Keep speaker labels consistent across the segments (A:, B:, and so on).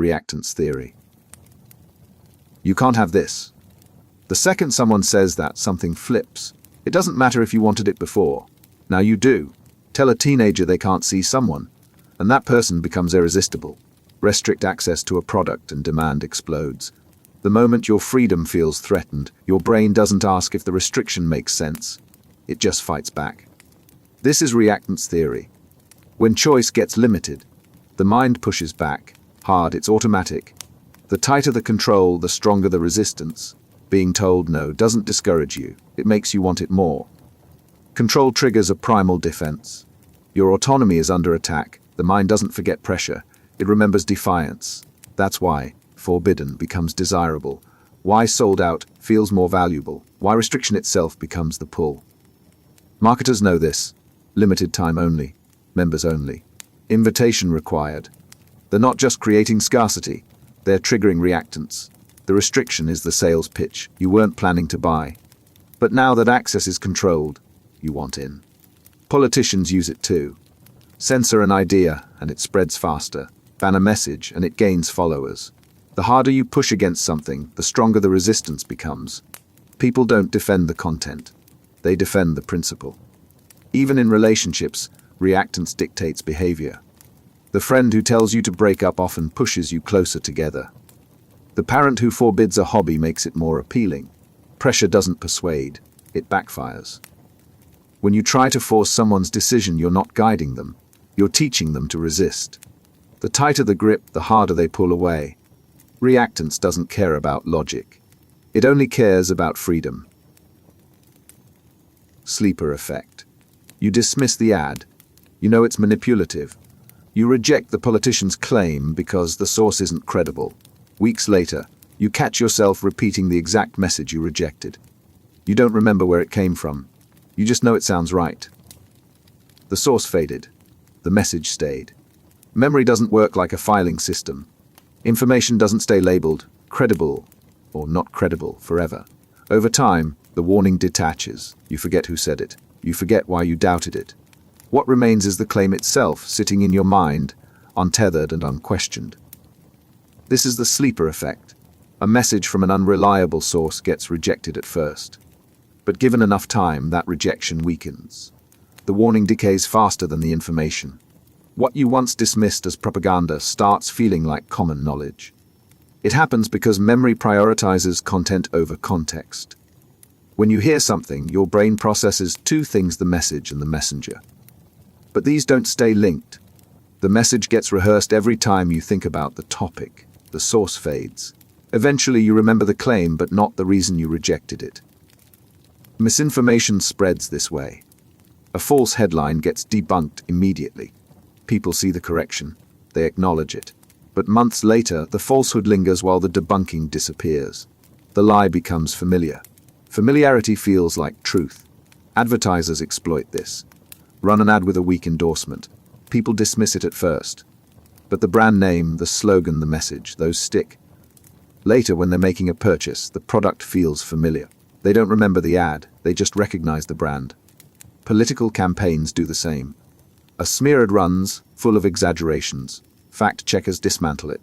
A: Reactance Theory. You can't have this. The second someone says that, something flips. It doesn't matter if you wanted it before. Now you do. Tell a teenager they can't see someone, and that person becomes irresistible. Restrict access to a product and demand explodes. The moment your freedom feels threatened, your brain doesn't ask if the restriction makes sense. It just fights back. This is reactance theory. When choice gets limited, the mind pushes back. Hard, it's automatic. The tighter the control, the stronger the resistance. Being told no doesn't discourage you. It makes you want it more. Control triggers a primal defense. Your autonomy is under attack. The mind doesn't forget pressure. It remembers defiance. That's why forbidden becomes desirable. Why sold out feels more valuable. Why restriction itself becomes the pull. Marketers know this. Limited time only. Members only. Invitation required. They're not just creating scarcity. They're triggering reactance. The restriction is the sales pitch you weren't planning to buy. But now that access is controlled, you want in. Politicians use it too. Censor an idea and it spreads faster. Ban a message and it gains followers. The harder you push against something, the stronger the resistance becomes. People don't defend the content. They defend the principle. Even in relationships, reactance dictates behavior. The friend who tells you to break up often pushes you closer together. The parent who forbids a hobby makes it more appealing. Pressure doesn't persuade, it backfires. When you try to force someone's decision, you're not guiding them. You're teaching them to resist. The tighter the grip, the harder they pull away. Reactance doesn't care about logic. It only cares about freedom. Sleeper effect. You dismiss the ad. You know it's manipulative. You reject the politician's claim because the source isn't credible. Weeks later, you catch yourself repeating the exact message you rejected. You don't remember where it came from. You just know it sounds right. The source faded. The message stayed. Memory doesn't work like a filing system. Information doesn't stay labeled credible or not credible forever. Over time, the warning detaches. You forget who said it. You forget why you doubted it. What remains is the claim itself, sitting in your mind, untethered and unquestioned. This is the sleeper effect. A message from an unreliable source gets rejected at first. But given enough time, that rejection weakens. The warning decays faster than the information. What you once dismissed as propaganda starts feeling like common knowledge. It happens because memory prioritizes content over context. When you hear something, your brain processes two things: the message and the messenger. But these don't stay linked. The message gets rehearsed every time you think about the topic. The source fades. Eventually you remember the claim, but not the reason you rejected it. Misinformation spreads this way. A false headline gets debunked immediately. People see the correction. They acknowledge it. But months later, the falsehood lingers while the debunking disappears. The lie becomes familiar. Familiarity feels like truth. Advertisers exploit this. Run an ad with a weak endorsement. People dismiss it at first. But the brand name, the slogan, the message, those stick. Later, when they're making a purchase, the product feels familiar. They don't remember the ad, they just recognize the brand. Political campaigns do the same. A smear ad runs, full of exaggerations. Fact-checkers dismantle it.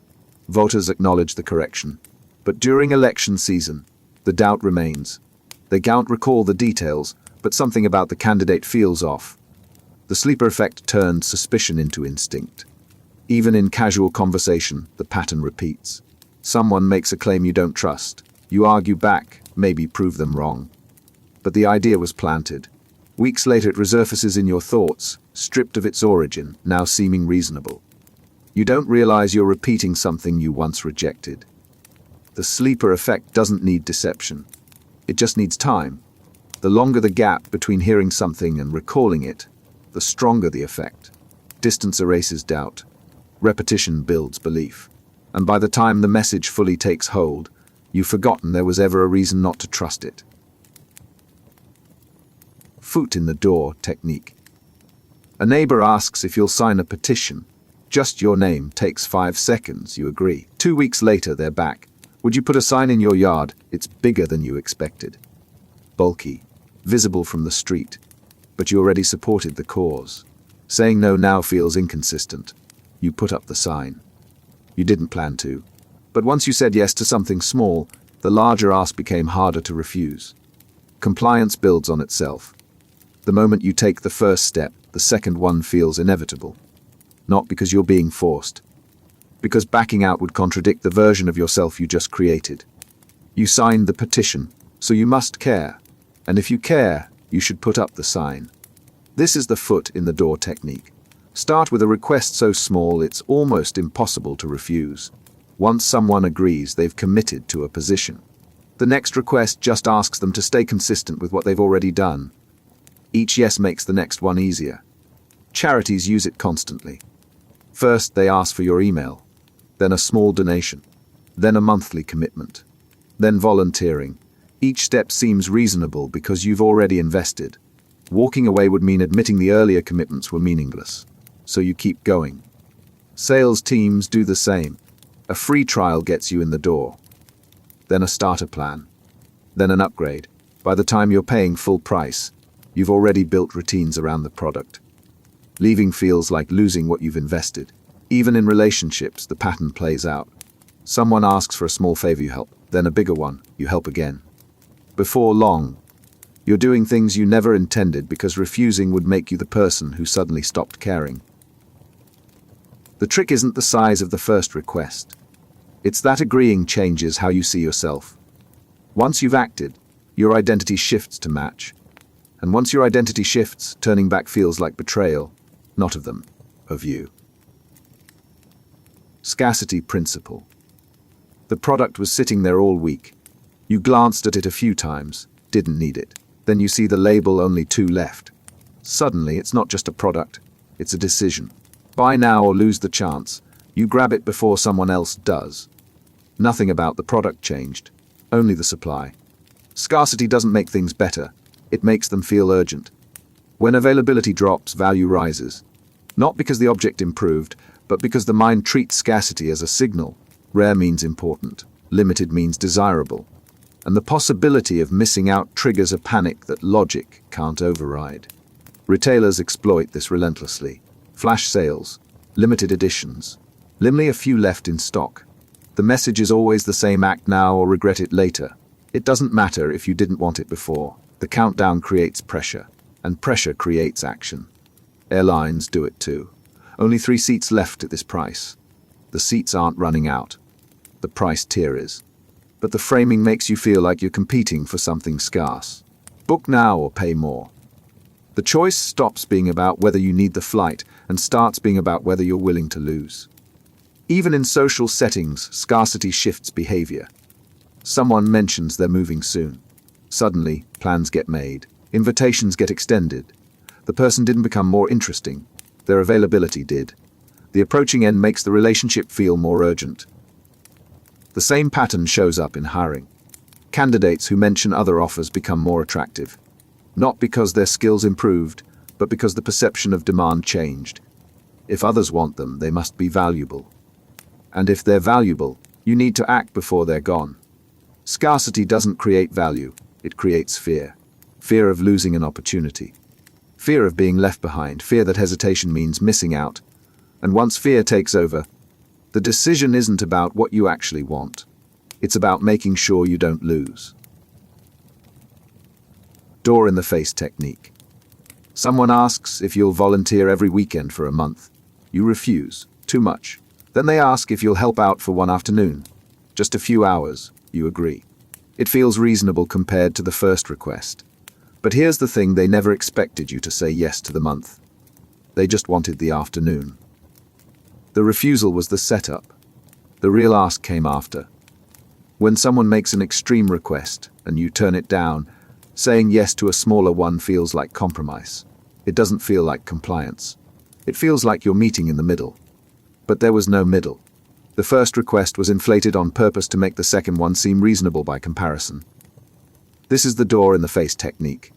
A: Voters acknowledge the correction. But during election season, the doubt remains. They can't recall the details, but something about the candidate feels off. The sleeper effect turned suspicion into instinct. Even in casual conversation, the pattern repeats. Someone makes a claim you don't trust. You argue back, maybe prove them wrong. But the idea was planted. Weeks later it resurfaces in your thoughts, stripped of its origin, now seeming reasonable. You don't realize you're repeating something you once rejected. The sleeper effect doesn't need deception. It just needs time. The longer the gap between hearing something and recalling it, the stronger the effect. Distance erases doubt. Repetition builds belief. And by the time the message fully takes hold, you've forgotten there was ever a reason not to trust it. Foot in the door technique. A neighbor asks if you'll sign a petition. Just your name takes 5 seconds, you agree. 2 weeks later, they're back. Would you put a sign in your yard? It's bigger than you expected. Bulky, visible from the street. But you already supported the cause. Saying no now feels inconsistent. You put up the sign. You didn't plan to. But once you said yes to something small, the larger ask became harder to refuse. Compliance builds on itself. The moment you take the first step, the second one feels inevitable. Not because you're being forced. Because backing out would contradict the version of yourself you just created. You signed the petition, so you must care. And if you care, you should put up the sign. This is the foot in the door technique. Start with a request so small it's almost impossible to refuse. Once someone agrees, they've committed to a position. The next request just asks them to stay consistent with what they've already done. Each yes makes the next one easier. Charities use it constantly. First, they ask for your email, then a small donation, then a monthly commitment, then volunteering. Each step seems reasonable because you've already invested. Walking away would mean admitting the earlier commitments were meaningless, so you keep going. Sales teams do the same. A free trial gets you in the door, then a starter plan, then an upgrade. By the time you're paying full price, you've already built routines around the product. Leaving feels like losing what you've invested. Even in relationships, the pattern plays out. Someone asks for a small favor, you help, then a bigger one, you help again. Before long, you're doing things you never intended because refusing would make you the person who suddenly stopped caring. The trick isn't the size of the first request. It's that agreeing changes how you see yourself. Once you've acted, your identity shifts to match. And once your identity shifts, turning back feels like betrayal, not of them, of you. Scarcity Principle. The product was sitting there all week. You glanced at it a few times, didn't need it. Then you see the label, only 2 left. Suddenly, it's not just a product, it's a decision. Buy now or lose the chance. You grab it before someone else does. Nothing about the product changed, only the supply. Scarcity doesn't make things better, it makes them feel urgent. When availability drops, value rises. Not because the object improved, but because the mind treats scarcity as a signal. Rare means important, limited means desirable. And the possibility of missing out triggers a panic that logic can't override. Retailers exploit this relentlessly. Flash sales, limited editions, only a few left in stock. The message is always the same: act now or regret it later. It doesn't matter if you didn't want it before. The countdown creates pressure, and pressure creates action. Airlines do it too. Only 3 seats left at this price. The seats aren't running out. The price tier is. But the framing makes you feel like you're competing for something scarce. Book now or pay more. The choice stops being about whether you need the flight and starts being about whether you're willing to lose. Even in social settings, scarcity shifts behavior. Someone mentions they're moving soon. Suddenly, plans get made. Invitations get extended. The person didn't become more interesting. Their availability did. The approaching end makes the relationship feel more urgent. The same pattern shows up in hiring. Candidates who mention other offers become more attractive. Not because their skills improved, but because the perception of demand changed. If others want them, they must be valuable. And if they're valuable, you need to act before they're gone. Scarcity doesn't create value, it creates fear. Fear of losing an opportunity. Fear of being left behind, fear that hesitation means missing out. And once fear takes over, the decision isn't about what you actually want. It's about making sure you don't lose. Door in the face technique. Someone asks if you'll volunteer every weekend for a month. You refuse. Too much. Then they ask if you'll help out for one afternoon. Just a few hours. You agree. It feels reasonable compared to the first request. But here's the thing: they never expected you to say yes to the month. They just wanted the afternoon. The refusal was the setup. The real ask came after. When someone makes an extreme request and you turn it down, saying yes to a smaller one feels like compromise. It doesn't feel like compliance. It feels like you're meeting in the middle. But there was no middle. The first request was inflated on purpose to make the second one seem reasonable by comparison. This is the door in the face technique.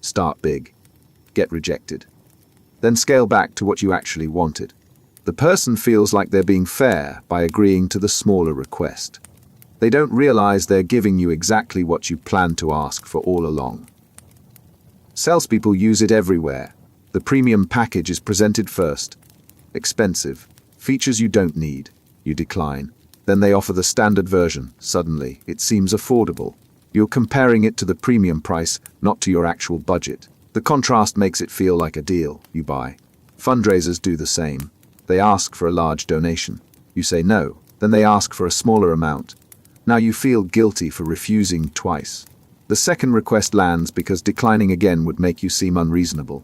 A: Start big. Get rejected. Then scale back to what you actually wanted. The person feels like they're being fair by agreeing to the smaller request. They don't realize they're giving you exactly what you planned to ask for all along. Salespeople use it everywhere. The premium package is presented first. Expensive. Features you don't need. You decline. Then they offer the standard version. Suddenly, it seems affordable. You're comparing it to the premium price, not to your actual budget. The contrast makes it feel like a deal. You buy. Fundraisers do the same. They ask for a large donation. You say no. Then they ask for a smaller amount. Now you feel guilty for refusing twice. The second request lands because declining again would make you seem unreasonable.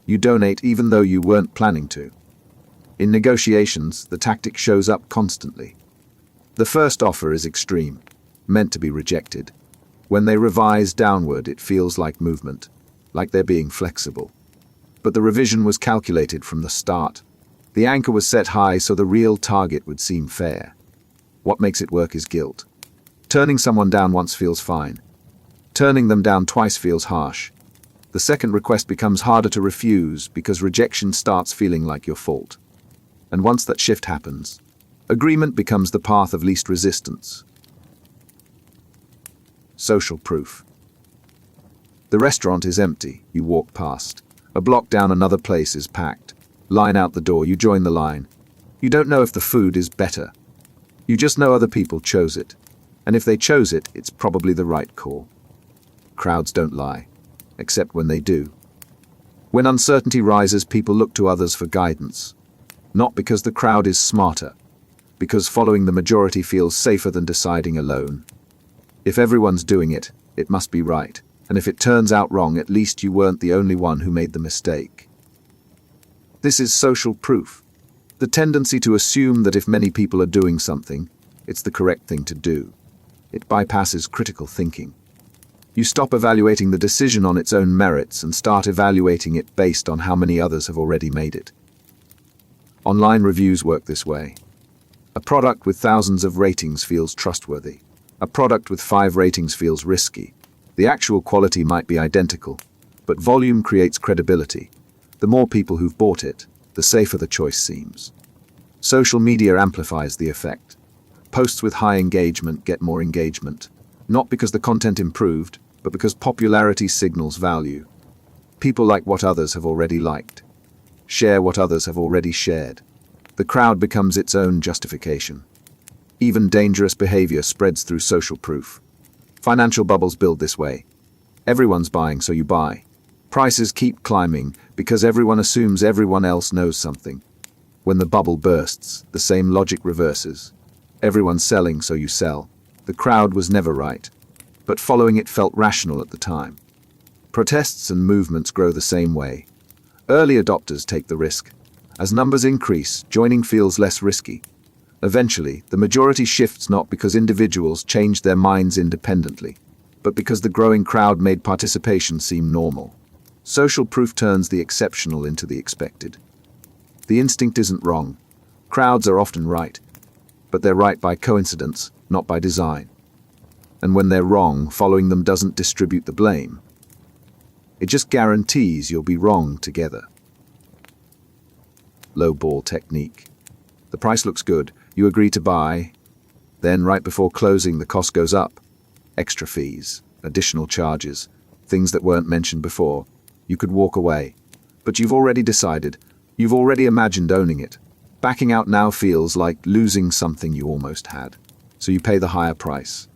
A: You donate even though you weren't planning to. In negotiations, the tactic shows up constantly. The first offer is extreme, meant to be rejected. When they revise downward, it feels like movement, like they're being flexible. But the revision was calculated from the start. The anchor was set high so the real target would seem fair. What makes it work is guilt. Turning someone down once feels fine. Turning them down twice feels harsh. The second request becomes harder to refuse because rejection starts feeling like your fault. And once that shift happens, agreement becomes the path of least resistance. Social proof. The restaurant is empty. You walk past. A block down, another place is packed. Line out the door. You join the line. You don't know if the food is better. You just know other people chose it. And if they chose it, it's probably the right call. Crowds don't lie, except when they do. When uncertainty rises, people look to others for guidance. Not because the crowd is smarter, because following the majority feels safer than deciding alone. If everyone's doing it, it must be right. And if it turns out wrong, at least you weren't the only one who made the mistake. This is social proof. The tendency to assume that if many people are doing something, it's the correct thing to do. It bypasses critical thinking. You stop evaluating the decision on its own merits and start evaluating it based on how many others have already made it. Online reviews work this way. A product with thousands of ratings feels trustworthy. A product with 5 ratings feels risky. The actual quality might be identical, but volume creates credibility. The more people who've bought it, the safer the choice seems. Social media amplifies the effect. Posts with high engagement get more engagement, not because the content improved, but because popularity signals value. People like what others have already liked. Share what others have already shared. The crowd becomes its own justification. Even dangerous behavior spreads through social proof. Financial bubbles build this way. Everyone's buying, so you buy. Prices keep climbing because everyone assumes everyone else knows something. When the bubble bursts, the same logic reverses. Everyone's selling, so you sell. The crowd was never right, but following it felt rational at the time. Protests and movements grow the same way. Early adopters take the risk. As numbers increase, joining feels less risky. Eventually, the majority shifts not because individuals changed their minds independently, but because the growing crowd made participation seem normal. Social proof turns the exceptional into the expected. The instinct isn't wrong. Crowds are often right, but they're right by coincidence, not by design. And when they're wrong, following them doesn't distribute the blame. It just guarantees you'll be wrong together. Low ball technique. The price looks good. You agree to buy. Then, right before closing, the cost goes up. Extra fees, additional charges, things that weren't mentioned before. You could walk away. But you've already decided. You've already imagined owning it. Backing out now feels like losing something you almost had. So you pay the higher price.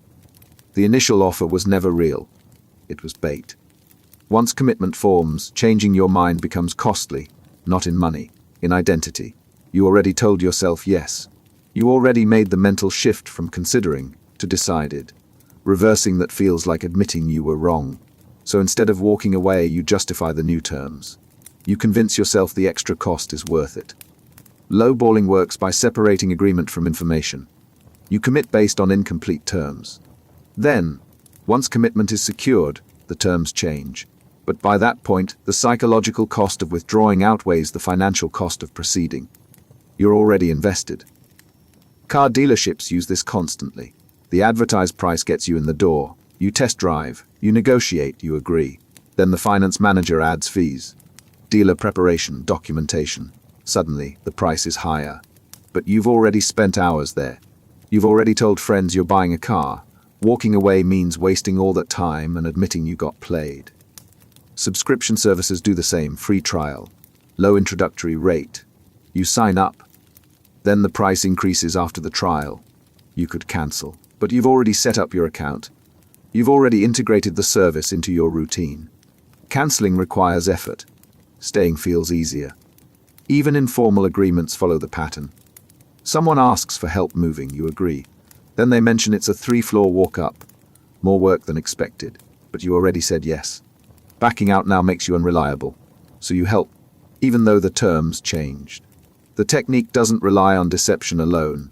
A: The initial offer was never real. It was bait. Once commitment forms, changing your mind becomes costly, not in money, in identity. You already told yourself yes. You already made the mental shift from considering to decided. Reversing that feels like admitting you were wrong. So instead of walking away, you justify the new terms. You convince yourself the extra cost is worth it. Lowballing works by separating agreement from information. You commit based on incomplete terms. Then, once commitment is secured, the terms change. But by that point, the psychological cost of withdrawing outweighs the financial cost of proceeding. You're already invested. Car dealerships use this constantly. The advertised price gets you in the door. You test drive, you negotiate, you agree. Then the finance manager adds fees. Dealer preparation, documentation. Suddenly, the price is higher. But you've already spent hours there. You've already told friends you're buying a car. Walking away means wasting all that time and admitting you got played. Subscription services do the same. Free trial. Low introductory rate. You sign up. Then the price increases after the trial. You could cancel, but you've already set up your account. You've already integrated the service into your routine. Canceling requires effort. Staying feels easier. Even informal agreements follow the pattern. Someone asks for help moving, you agree. Then they mention it's a 3-floor walk up. More work than expected, but you already said yes. Backing out now makes you unreliable, so you help, even though the terms changed. The technique doesn't rely on deception alone.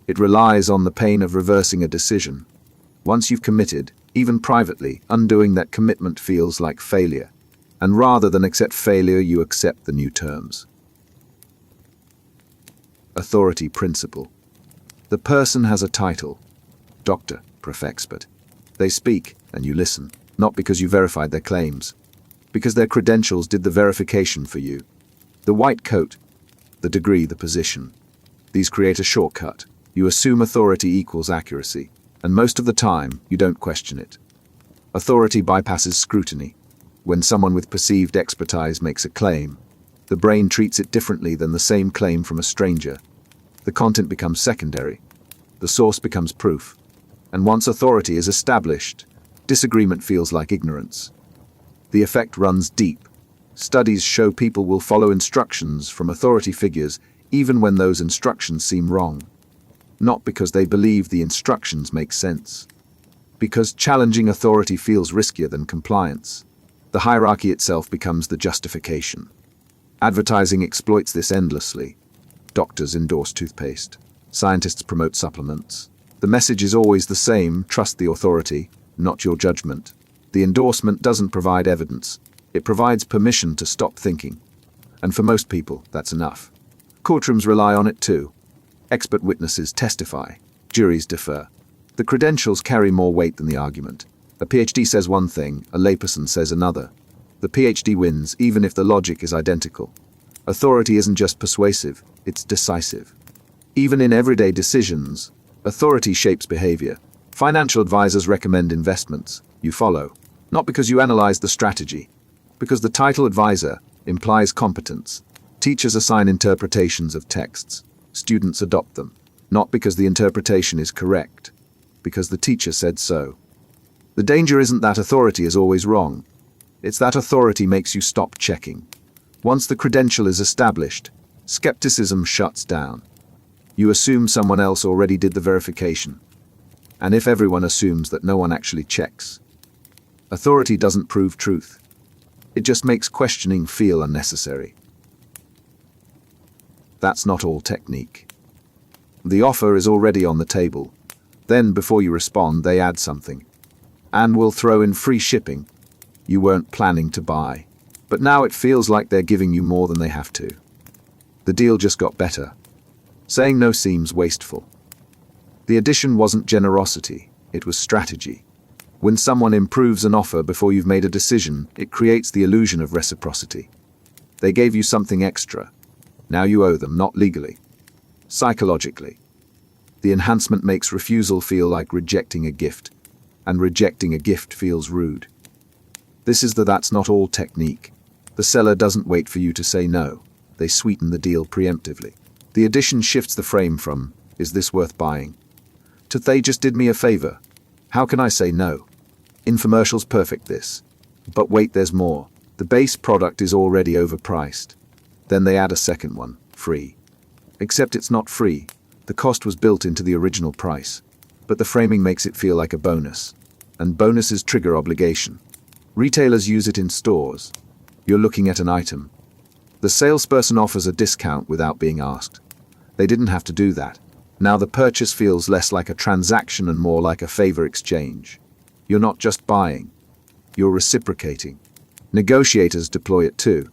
A: It relies on the pain of reversing a decision. Once you've committed, even privately, undoing that commitment feels like failure. And rather than accept failure, you accept the new terms. Authority principle. The person has a title. Doctor, prof expert. They speak, and you listen, not because you verified their claims, because their credentials did the verification for you. The white coat, the degree, the position. These create a shortcut. You assume authority equals accuracy, and most of the time, you don't question it. Authority bypasses scrutiny. When someone with perceived expertise makes a claim, the brain treats it differently than the same claim from a stranger. The content becomes secondary. The source becomes proof. And once authority is established, disagreement feels like ignorance. The effect runs deep. Studies show people will follow instructions from authority figures even when those instructions seem wrong. Not because they believe the instructions make sense. Because challenging authority feels riskier than compliance. The hierarchy itself becomes the justification. Advertising exploits this endlessly. Doctors endorse toothpaste. Scientists promote supplements. The message is always the same: trust the authority, not your judgment. The endorsement doesn't provide evidence. It provides permission to stop thinking. And for most people, that's enough. Courtrooms rely on it too. Expert witnesses testify. Juries defer. The credentials carry more weight than the argument. A PhD says one thing, a layperson says another. The PhD wins even if the logic is identical. Authority isn't just persuasive, it's decisive. Even in everyday decisions, authority shapes behavior. Financial advisors recommend investments. You follow, not because you analyze the strategy, because the title advisor implies competence. Teachers assign interpretations of texts. Students adopt them, not because the interpretation is correct, because the teacher said so. The danger isn't that authority is always wrong. It's that authority makes you stop checking. Once the credential is established, skepticism shuts down. You assume someone else already did the verification. And if everyone assumes that no one actually checks, authority doesn't prove truth. It just makes questioning feel unnecessary. That's not all technique. The offer is already on the table. Then, before you respond, they add something. And will throw in free shipping. You weren't planning to buy. But now it feels like they're giving you more than they have to. The deal just got better. Saying no seems wasteful. The addition wasn't generosity, it was strategy. When someone improves an offer before you've made a decision, it creates the illusion of reciprocity. They gave you something extra. Now you owe them, not legally. Psychologically. The enhancement makes refusal feel like rejecting a gift. And rejecting a gift feels rude. This is the that's not all technique. The seller doesn't wait for you to say no. They sweeten the deal preemptively. The addition shifts the frame from, is this worth buying? To they just did me a favor. How can I say no? Infomercial's perfect this. But wait, there's more. The base product is already overpriced. Then they add a second one, free. Except it's not free. The cost was built into the original price. But the framing makes it feel like a bonus. And bonuses trigger obligation. Retailers use it in stores. You're looking at an item. The salesperson offers a discount without being asked. They didn't have to do that. Now the purchase feels less like a transaction and more like a favor exchange. You're not just buying. You're reciprocating. Negotiators deploy it too.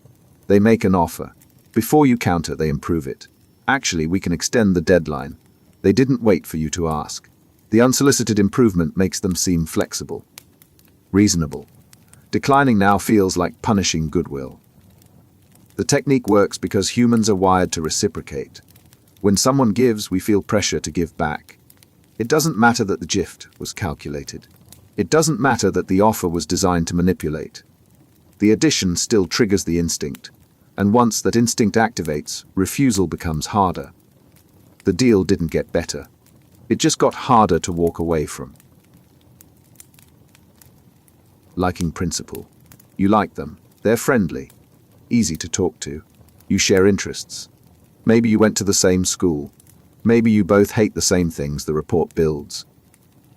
A: They make an offer. Before you counter, they improve it. Actually, we can extend the deadline. They didn't wait for you to ask. The unsolicited improvement makes them seem flexible. Reasonable. Declining now feels like punishing goodwill. The technique works because humans are wired to reciprocate. When someone gives, we feel pressure to give back. It doesn't matter that the gift was calculated. It doesn't matter that the offer was designed to manipulate. The addition still triggers the instinct. And once that instinct activates, refusal becomes harder. The deal didn't get better. It just got harder to walk away from. Liking principle. You like them. They're friendly. Easy to talk to. You share interests. Maybe you went to the same school. Maybe you both hate the same things the report builds.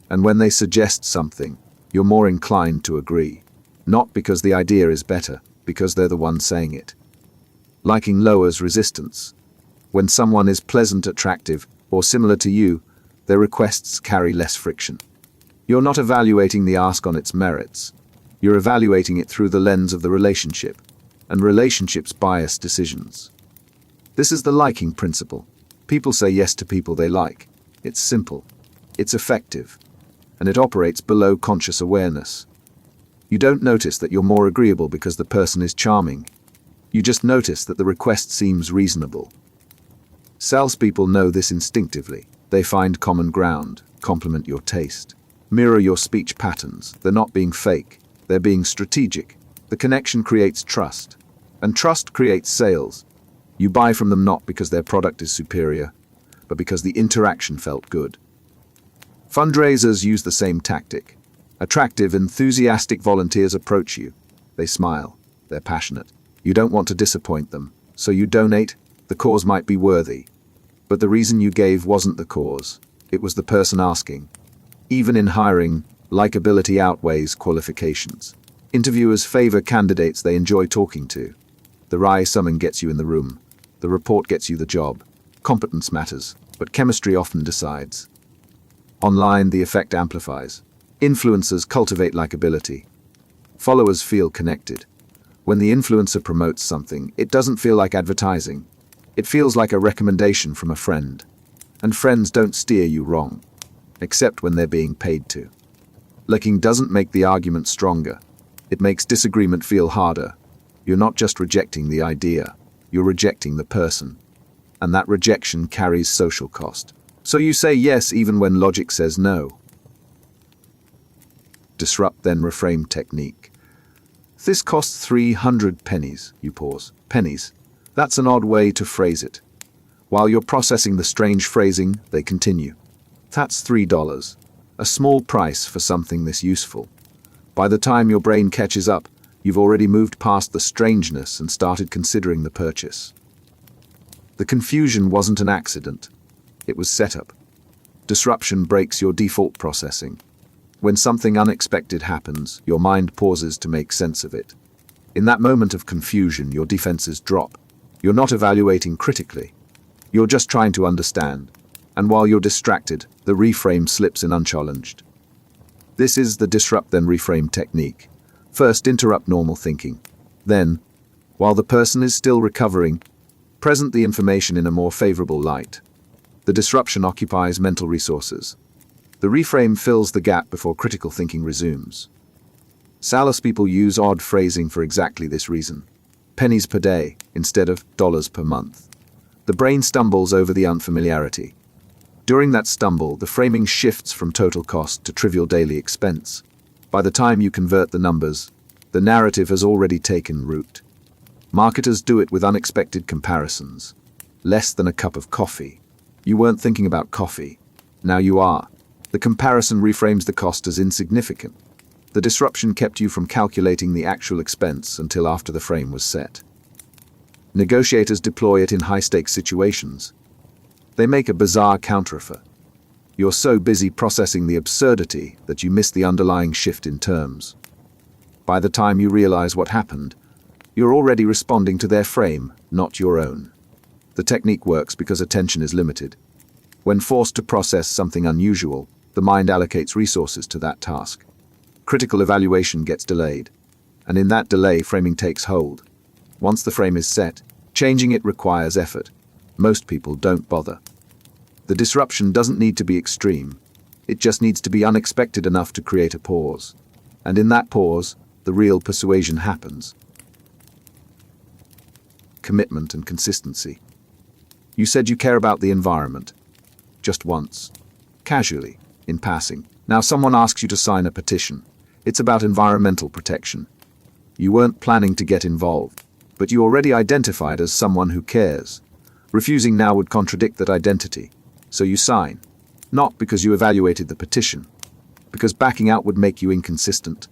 A: And when they suggest something, you're more inclined to agree. Not because the idea is better, because they're the ones saying it. Liking lowers resistance. When someone is pleasant, attractive, or similar to you, their requests carry less friction. You're not evaluating the ask on its merits. You're evaluating it through the lens of the relationship, and relationships bias decisions. This is the liking principle. People say yes to people they like. It's simple. It's effective. And it operates below conscious awareness. You don't notice that you're more agreeable because the person is charming. You just notice that the request seems reasonable. Salespeople know this instinctively. They find common ground, compliment your taste, mirror your speech patterns. They're not being fake. They're being strategic. The connection creates trust. And trust creates sales. You buy from them not because their product is superior, but because the interaction felt good. Fundraisers use the same tactic. Attractive, enthusiastic volunteers approach you. They smile. They're passionate. You don't want to disappoint them, so you donate. The cause might be worthy. But the reason you gave wasn't the cause. It was the person asking. Even in hiring, likability outweighs qualifications. Interviewers favor candidates they enjoy talking to. The right summon gets you in the room. The report gets you the job. Competence matters, but chemistry often decides. Online, the effect amplifies. Influencers cultivate likability. Followers feel connected. When the influencer promotes something, it doesn't feel like advertising. It feels like a recommendation from a friend. And friends don't steer you wrong, except when they're being paid to. Liking doesn't make the argument stronger. It makes disagreement feel harder. You're not just rejecting the idea, you're rejecting the person. And that rejection carries social cost. So you say yes even when logic says no. Disrupt-Then-Reframe Technique. This costs 300 pennies. You pause. Pennies. That's an odd way to phrase it. While you're processing the strange phrasing, they continue. That's $3. A small price for something this useful. By the time your brain catches up, you've already moved past the strangeness and started considering the purchase. The confusion wasn't an accident. It was set up. Disruption breaks your default processing. When something unexpected happens, your mind pauses to make sense of it. In that moment of confusion, your defenses drop. You're not evaluating critically. You're just trying to understand. And while you're distracted, the reframe slips in unchallenged. This is the Disrupt-Then-Reframe technique. First, interrupt normal thinking. Then, while the person is still recovering, present the information in a more favorable light. The disruption occupies mental resources. The reframe fills the gap before critical thinking resumes. Salespeople use odd phrasing for exactly this reason. Pennies per day instead of dollars per month. The brain stumbles over the unfamiliarity. During that stumble, the framing shifts from total cost to trivial daily expense. By the time you convert the numbers, the narrative has already taken root. Marketers do it with unexpected comparisons. Less than a cup of coffee. You weren't thinking about coffee. Now you are. The comparison reframes the cost as insignificant. The disruption kept you from calculating the actual expense until after the frame was set. Negotiators deploy it in high-stakes situations. They make a bizarre counteroffer. You're so busy processing the absurdity that you miss the underlying shift in terms. By the time you realize what happened, you're already responding to their frame, not your own. The technique works because attention is limited. When forced to process something unusual, the mind allocates resources to that task. Critical evaluation gets delayed, and in that delay, framing takes hold. Once the frame is set, changing it requires effort. Most people don't bother. The disruption doesn't need to be extreme. It just needs to be unexpected enough to create a pause. And in that pause, the real persuasion happens. Commitment and consistency. You said you care about the environment. Just once. Casually, in passing. Now someone asks you to sign a petition. It's about environmental protection. You weren't planning to get involved, but you already identified as someone who cares. Refusing now would contradict that identity, so you sign, not because you evaluated the petition, because backing out would make you inconsistent.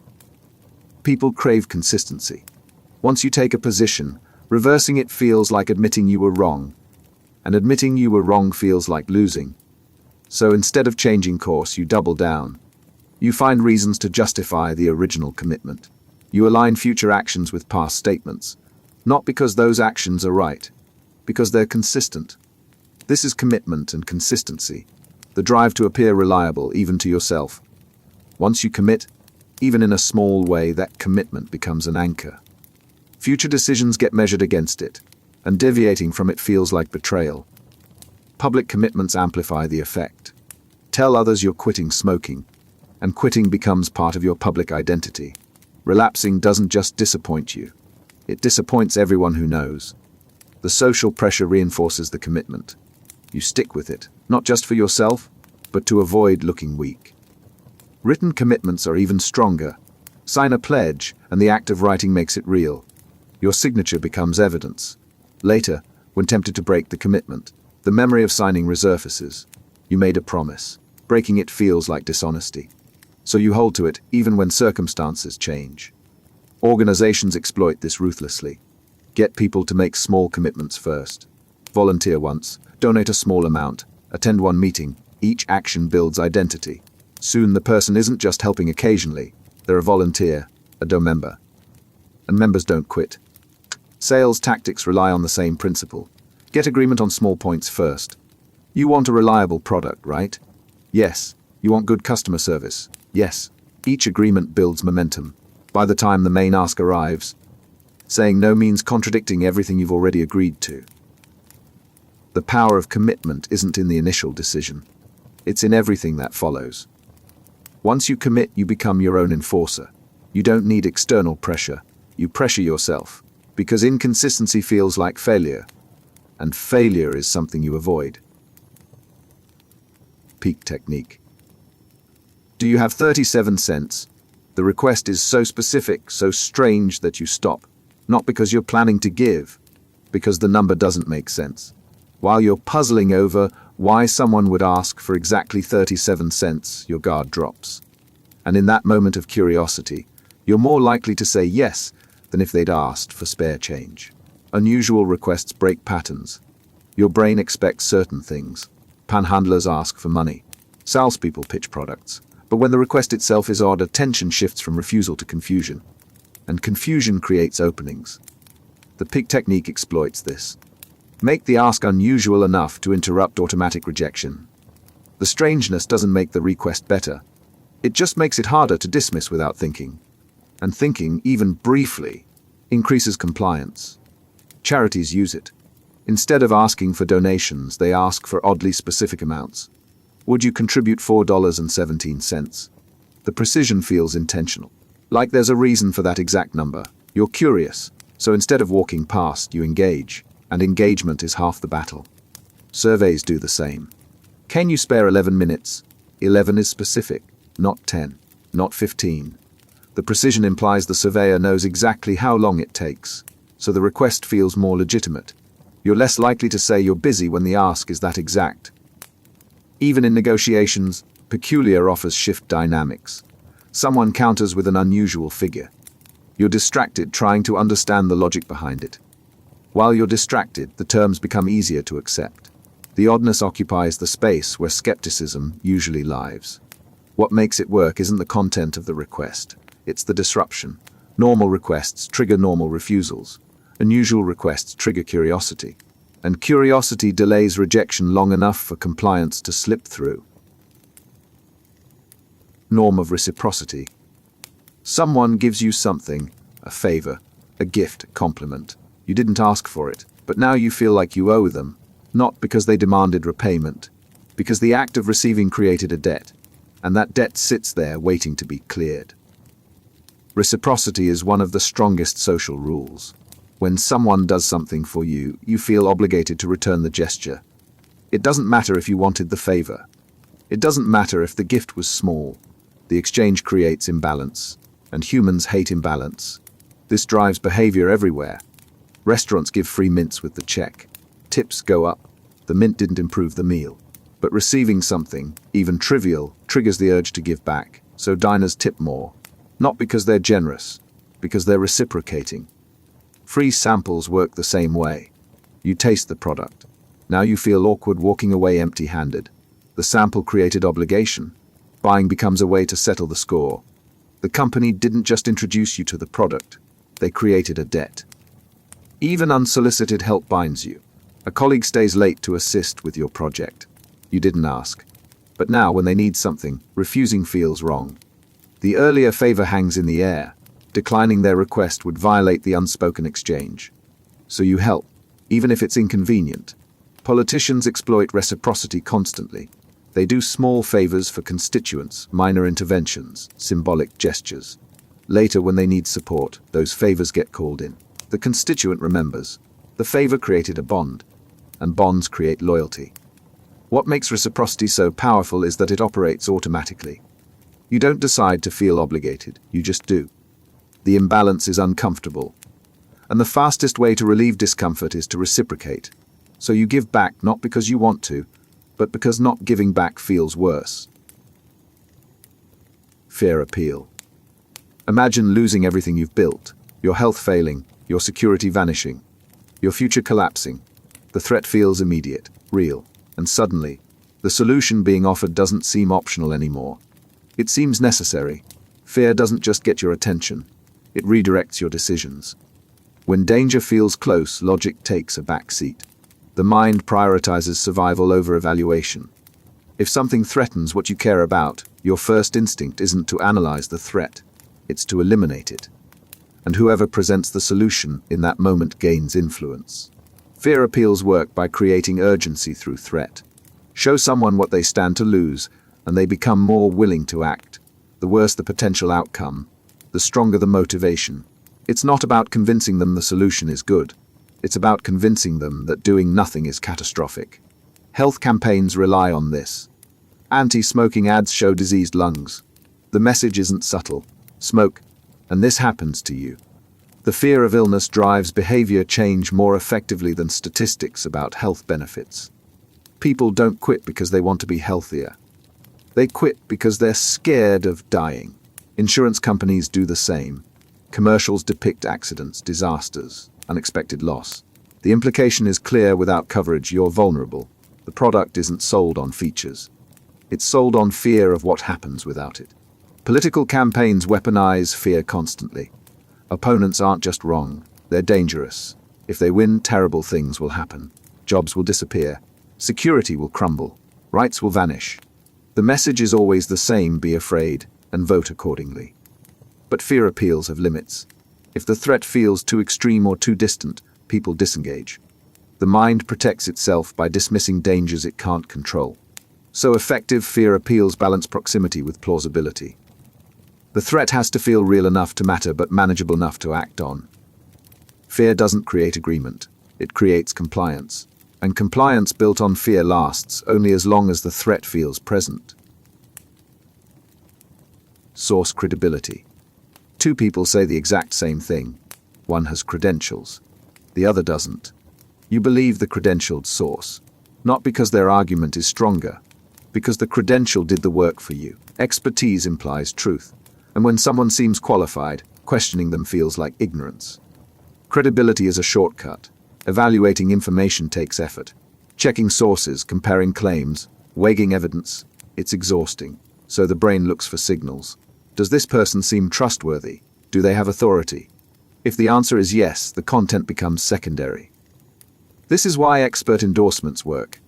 A: People crave consistency. Once you take a position, reversing it feels like admitting you were wrong, and admitting you were wrong feels like losing. So instead of changing course, you double down. You find reasons to justify the original commitment. You align future actions with past statements, not because those actions are right, because they're consistent. This is commitment and consistency, the drive to appear reliable even to yourself. Once you commit, even in a small way, that commitment becomes an anchor. Future decisions get measured against it, and deviating from it feels like betrayal. Public commitments amplify the effect. Tell others you're quitting smoking, and quitting becomes part of your public identity. Relapsing doesn't just disappoint you, it disappoints everyone who knows. The social pressure reinforces the commitment. You stick with it, not just for yourself, but to avoid looking weak. Written commitments are even stronger. Sign a pledge, and the act of writing makes it real. Your signature becomes evidence. Later, when tempted to break the commitment, the memory of signing resurfaces. You made a promise. Breaking it feels like dishonesty. So you hold to it even when circumstances change. Organizations exploit this ruthlessly. Get people to make small commitments first. Volunteer once, donate a small amount, attend one meeting. Each action builds identity. Soon the person isn't just helping occasionally, they're a volunteer, a DO member. And members don't quit. Sales tactics rely on the same principle. Get agreement on small points first. You want a reliable product, right? Yes. You want good customer service? Yes. Each agreement builds momentum. By the time the main ask arrives, saying no means contradicting everything you've already agreed to. The power of commitment isn't in the initial decision. It's in everything that follows. Once you commit, you become your own enforcer. You don't need external pressure. You pressure yourself, because inconsistency feels like failure, and failure is something you avoid. Pique Technique. Do you have 37 cents? The request is so specific, so strange that you stop, not because you're planning to give, because the number doesn't make sense. While you're puzzling over why someone would ask for exactly 37 cents, your guard drops. And in that moment of curiosity, you're more likely to say yes than if they'd asked for spare change. Unusual requests break patterns. Your brain expects certain things. Panhandlers ask for money. Salespeople pitch products. But when the request itself is odd, attention shifts from refusal to confusion. And confusion creates openings. The Pique Technique exploits this. Make the ask unusual enough to interrupt automatic rejection. The strangeness doesn't make the request better. It just makes it harder to dismiss without thinking. And thinking, even briefly, increases compliance. Charities use it. Instead of asking for donations, they ask for oddly specific amounts. Would you contribute $4.17? The precision feels intentional. Like there's a reason for that exact number. You're curious, so instead of walking past, you engage. And engagement is half the battle. Surveys do the same. Can you spare 11 minutes? 11 is specific, not 10, not 15. The precision implies the surveyor knows exactly how long it takes, so the request feels more legitimate. You're less likely to say you're busy when the ask is that exact. Even in negotiations, peculiar offers shift dynamics. Someone counters with an unusual figure. You're distracted trying to understand the logic behind it. While you're distracted, the terms become easier to accept. The oddness occupies the space where skepticism usually lives. What makes it work isn't the content of the request, it's the disruption. Normal requests trigger normal refusals. Unusual requests trigger curiosity. And curiosity delays rejection long enough for compliance to slip through. Norm of reciprocity. Someone gives you something, a favor, a gift, a compliment. You didn't ask for it, but now you feel like you owe them, not because they demanded repayment, because the act of receiving created a debt, and that debt sits there waiting to be cleared. Reciprocity is one of the strongest social rules. When someone does something for you, you feel obligated to return the gesture. It doesn't matter if you wanted the favor. It doesn't matter if the gift was small. The exchange creates imbalance, and humans hate imbalance. This drives behavior everywhere. Restaurants give free mints with the check. Tips go up. The mint didn't improve the meal. But receiving something, even trivial, triggers the urge to give back, so diners tip more. Not because they're generous, because they're reciprocating. Free samples work the same way. You taste the product. Now you feel awkward walking away empty-handed. The sample created obligation. Buying becomes a way to settle the score. The company didn't just introduce you to the product, they created a debt. Even unsolicited help binds you. A colleague stays late to assist with your project. You didn't ask. But now, when they need something, refusing feels wrong. The earlier favor hangs in the air. Declining their request would violate the unspoken exchange. So you help, even if it's inconvenient. Politicians exploit reciprocity constantly. They do small favors for constituents, minor interventions, symbolic gestures. Later, when they need support, those favors get called in. The constituent remembers. The favor created a bond, and bonds create loyalty. What makes reciprocity so powerful is that it operates automatically. You don't decide to feel obligated, you just do. The imbalance is uncomfortable. And the fastest way to relieve discomfort is to reciprocate. So you give back not because you want to, but because not giving back feels worse. Fear appeal. Imagine losing everything you've built, your health failing, your security vanishing, your future collapsing. The threat feels immediate, real. And suddenly, the solution being offered doesn't seem optional anymore. It seems necessary. Fear doesn't just get your attention, it redirects your decisions. When danger feels close, logic takes a back seat. The mind prioritizes survival over evaluation. If something threatens what you care about, your first instinct isn't to analyze the threat, it's to eliminate it. And whoever presents the solution in that moment gains influence. Fear appeals work by creating urgency through threat. Show someone what they stand to lose, and they become more willing to act. The worse the potential outcome, the stronger the motivation. It's not about convincing them the solution is good. It's about convincing them that doing nothing is catastrophic. Health campaigns rely on this. Anti-smoking ads show diseased lungs. The message isn't subtle. Smoke, and this happens to you. The fear of illness drives behavior change more effectively than statistics about health benefits. People don't quit because they want to be healthier. They quit because they're scared of dying. Insurance companies do the same. Commercials depict accidents, disasters, unexpected loss. The implication is clear: without coverage, you're vulnerable. The product isn't sold on features. It's sold on fear of what happens without it. Political campaigns weaponize fear constantly. Opponents aren't just wrong, they're dangerous. If they win, terrible things will happen. Jobs will disappear. Security will crumble. Rights will vanish. The message is always the same: be afraid and vote accordingly. But fear appeals have limits. If the threat feels too extreme or too distant, people disengage. The mind protects itself by dismissing dangers it can't control. So effective fear appeals balance proximity with plausibility. The threat has to feel real enough to matter, but manageable enough to act on. Fear doesn't create agreement, it creates compliance. And compliance built on fear lasts only as long as the threat feels present. Source credibility. Two people say the exact same thing. One has credentials, the other doesn't. You believe the credentialed source, not because their argument is stronger, because the credential did the work for you. Expertise implies truth. And when someone seems qualified, questioning them feels like ignorance. Credibility is a shortcut. Evaluating information takes effort. Checking sources, comparing claims, weighing evidence, it's exhausting. So the brain looks for signals. Does this person seem trustworthy? Do they have authority? If the answer is yes, the content becomes secondary. This is why expert endorsements work.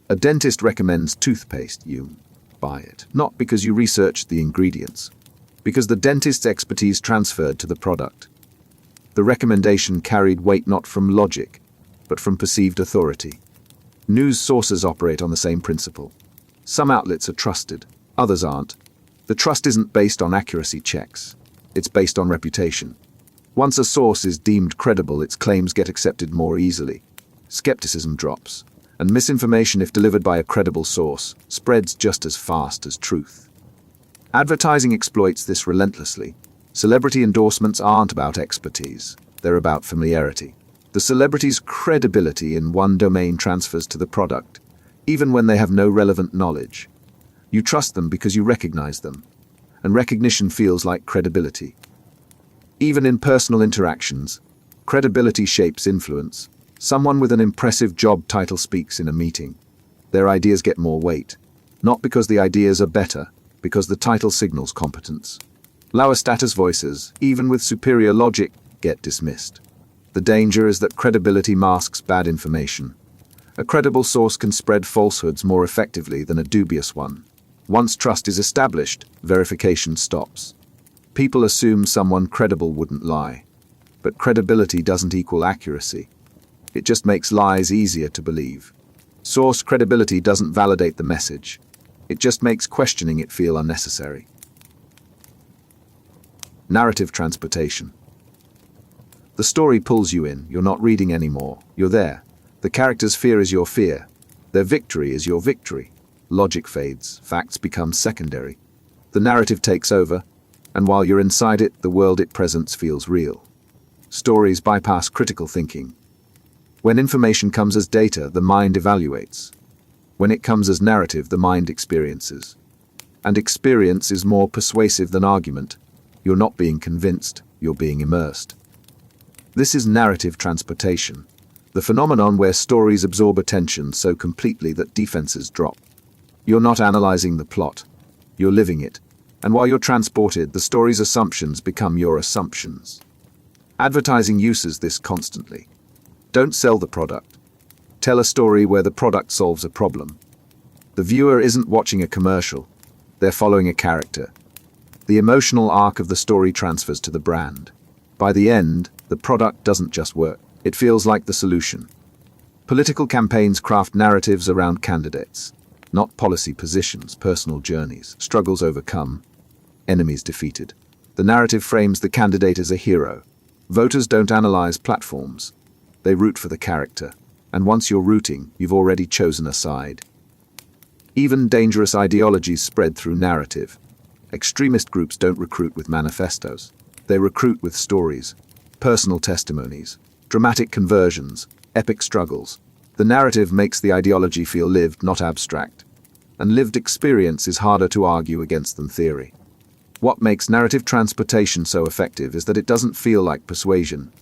A: A dentist recommends toothpaste, you buy it. Not because you researched the ingredients, because the dentist's expertise transferred to the product. The recommendation carried weight not from logic, but from perceived authority. News sources operate on the same principle. Some outlets are trusted, others aren't. The trust isn't based on accuracy checks, it's based on reputation. Once a source is deemed credible, its claims get accepted more easily. Skepticism drops, and misinformation, if delivered by a credible source, spreads just as fast as truth. Advertising exploits this relentlessly. Celebrity endorsements aren't about expertise, they're about familiarity. The celebrity's credibility in one domain transfers to the product, even when they have no relevant knowledge. You trust them because you recognize them, and recognition feels like credibility. Even in personal interactions, credibility shapes influence. Someone with an impressive job title speaks in a meeting. Their ideas get more weight, not because the ideas are better, because the title signals competence. Lower status voices, even with superior logic, get dismissed. The danger is that credibility masks bad information. A credible source can spread falsehoods more effectively than a dubious one. Once trust is established, verification stops. People assume someone credible wouldn't lie. But credibility doesn't equal accuracy. It just makes lies easier to believe. Source credibility doesn't validate the message. It just makes questioning it feel unnecessary. Narrative transportation. The story pulls you in. You're not reading anymore. You're there. The character's fear is your fear. Their victory is your victory. Logic fades. Facts become secondary. The narrative takes over, and while you're inside it, the world it presents feels real. Stories bypass critical thinking. When information comes as data, the mind evaluates. When it comes as narrative, the mind experiences. And experience is more persuasive than argument. You're not being convinced, you're being immersed. This is narrative transportation, the phenomenon where stories absorb attention so completely that defenses drop. You're not analyzing the plot, you're living it. And while you're transported, the story's assumptions become your assumptions. Advertising uses this constantly. Don't sell the product. Tell a story where the product solves a problem. The viewer isn't watching a commercial, they're following a character. The emotional arc of the story transfers to the brand. By the end, the product doesn't just work, it feels like the solution. Political campaigns craft narratives around candidates, not policy positions, personal journeys, struggles overcome, enemies defeated. The narrative frames the candidate as a hero. Voters don't analyze platforms, they root for the character. And once you're rooting, you've already chosen a side. Even dangerous ideologies spread through narrative. Extremist groups don't recruit with manifestos. They recruit with stories, personal testimonies, dramatic conversions, epic struggles. The narrative makes the ideology feel lived, not abstract. And lived experience is harder to argue against than theory. What makes narrative transportation so effective is that it doesn't feel like persuasion.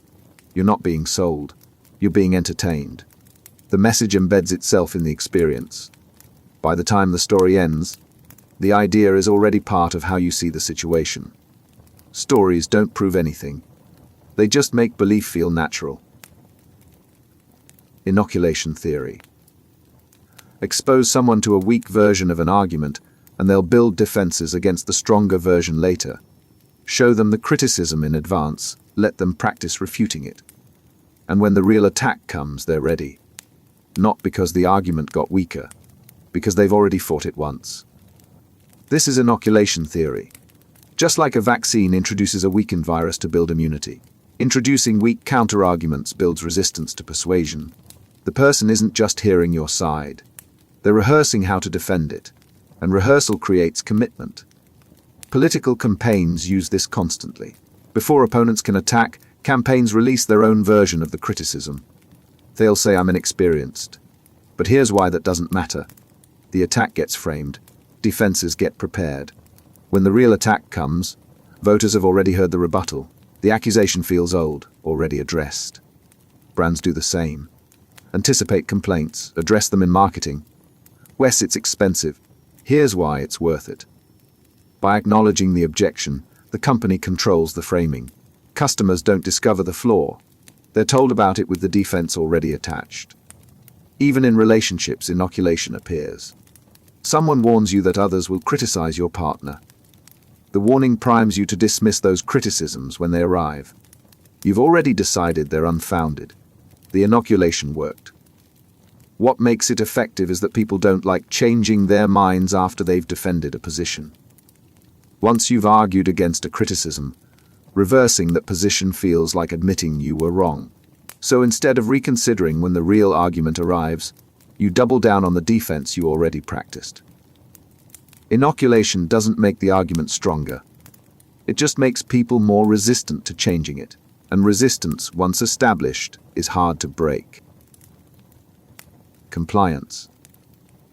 A: You're not being sold. You're being entertained. The message embeds itself in the experience. By the time the story ends, the idea is already part of how you see the situation. Stories don't prove anything. They just make belief feel natural. Inoculation Theory. Expose someone to a weak version of an argument, and they'll build defenses against the stronger version later. Show them the criticism in advance, let them practice refuting it. And when the real attack comes, they're ready. Not because the argument got weaker, because they've already fought it once. This is inoculation theory. Just like a vaccine introduces a weakened virus to build immunity, introducing weak counter-arguments builds resistance to persuasion. The person isn't just hearing your side. They're rehearsing how to defend it, and rehearsal creates commitment. Political campaigns use this constantly. Before opponents can attack, campaigns release their own version of the criticism. They'll say, "I'm inexperienced." But here's why that doesn't matter. The attack gets framed, defenses get prepared. When the real attack comes, voters have already heard the rebuttal. The accusation feels old, already addressed. Brands do the same. Anticipate complaints, address them in marketing. Wes, it's expensive. Here's why it's worth it. By acknowledging the objection, the company controls the framing. Customers don't discover the flaw. They're told about it with the defense already attached. Even in relationships, inoculation appears. Someone warns you that others will criticize your partner. The warning primes you to dismiss those criticisms when they arrive. You've already decided they're unfounded. The inoculation worked. What makes it effective is that people don't like changing their minds after they've defended a position. Once you've argued against a criticism, reversing that position feels like admitting you were wrong. So instead of reconsidering when the real argument arrives, you double down on the defense you already practiced. Inoculation doesn't make the argument stronger. It just makes people more resistant to changing it. And resistance, once established, is hard to break. Compliance.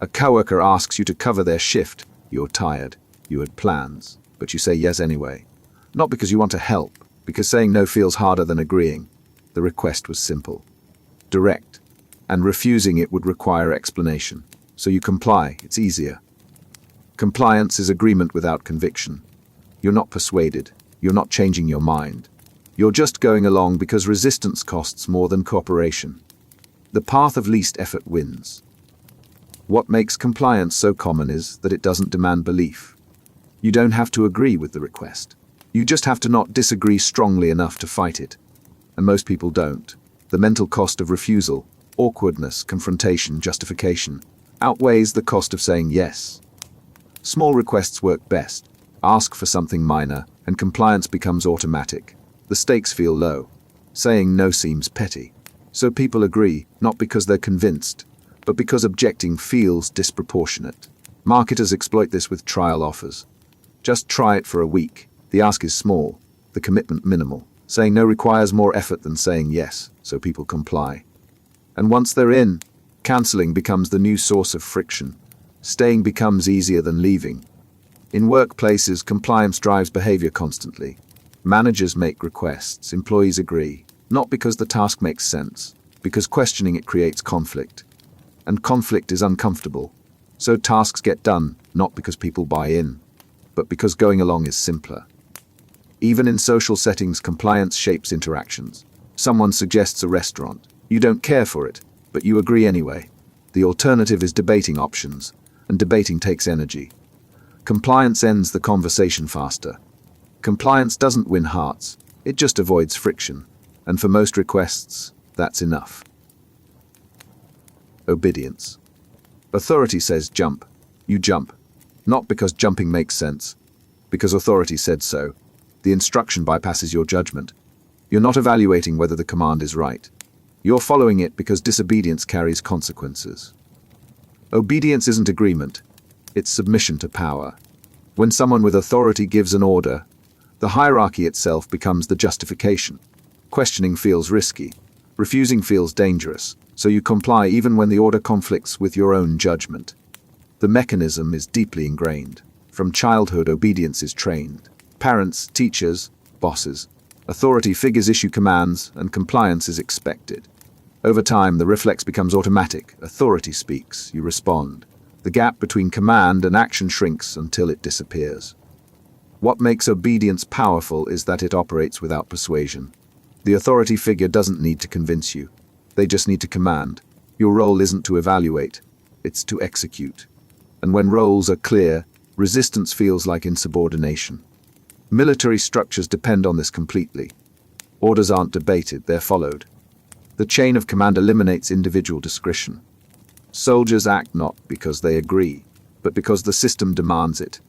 A: A coworker asks you to cover their shift. You're tired. You had plans, but you say yes anyway. Not because you want to help, because saying no feels harder than agreeing. The request was simple, direct, and refusing it would require explanation. So you comply. It's easier. Compliance is agreement without conviction. You're not persuaded. You're not changing your mind. You're just going along because resistance costs more than cooperation. The path of least effort wins. What makes compliance so common is that it doesn't demand belief. You don't have to agree with the request. You just have to not disagree strongly enough to fight it. And most people don't. The mental cost of refusal, awkwardness, confrontation, justification, outweighs the cost of saying yes. Small requests work best. Ask for something minor, and compliance becomes automatic. The stakes feel low. Saying no seems petty. So people agree, not because they're convinced, but because objecting feels disproportionate. Marketers exploit this with trial offers. Just try it for a week. The ask is small, the commitment minimal. Saying no requires more effort than saying yes, so people comply. And once they're in, cancelling becomes the new source of friction. Staying becomes easier than leaving. In workplaces, compliance drives behavior constantly. Managers make requests, employees agree, not because the task makes sense, because questioning it creates conflict. And conflict is uncomfortable. So tasks get done, not because people buy in, but because going along is simpler. Even in social settings, compliance shapes interactions. Someone suggests a restaurant. You don't care for it, but you agree anyway. The alternative is debating options, and debating takes energy. Compliance ends the conversation faster. Compliance doesn't win hearts, it just avoids friction. And for most requests, that's enough. Obedience. Authority says jump. You jump. Not because jumping makes sense, because authority said so. The instruction bypasses your judgment. You're not evaluating whether the command is right. You're following it because disobedience carries consequences. Obedience isn't agreement. It's submission to power. When someone with authority gives an order, the hierarchy itself becomes the justification. Questioning feels risky. Refusing feels dangerous, so you comply even when the order conflicts with your own judgment. The mechanism is deeply ingrained. From childhood, obedience is trained. Parents, teachers, bosses. Authority figures issue commands, and compliance is expected. Over time, the reflex becomes automatic. Authority speaks, you respond. The gap between command and action shrinks until it disappears. What makes obedience powerful is that it operates without persuasion. The authority figure doesn't need to convince you. They just need to command. Your role isn't to evaluate, it's to execute. And when roles are clear, resistance feels like insubordination. Military structures depend on this completely. Orders aren't debated, they're followed. The chain of command eliminates individual discretion. Soldiers act not because they agree, but because the system demands it.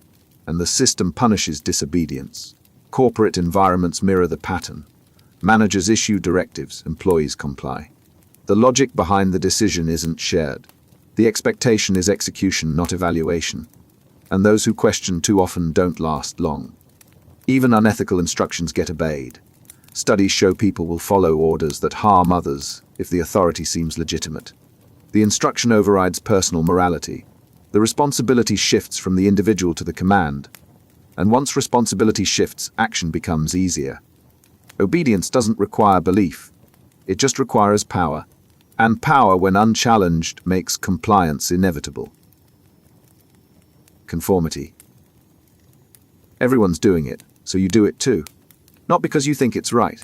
A: And the system punishes disobedience. Corporate environments mirror the pattern. Managers issue directives, employees comply. The logic behind the decision isn't shared. The expectation is execution, not evaluation. And those who question too often don't last long. Even unethical instructions get obeyed. Studies show people will follow orders that harm others if the authority seems legitimate. The instruction overrides personal morality. The responsibility shifts from the individual to the command. And once responsibility shifts, action becomes easier. Obedience doesn't require belief. It just requires power. And power, when unchallenged, makes compliance inevitable. Conformity. Everyone's doing it, so you do it too. Not because you think it's right.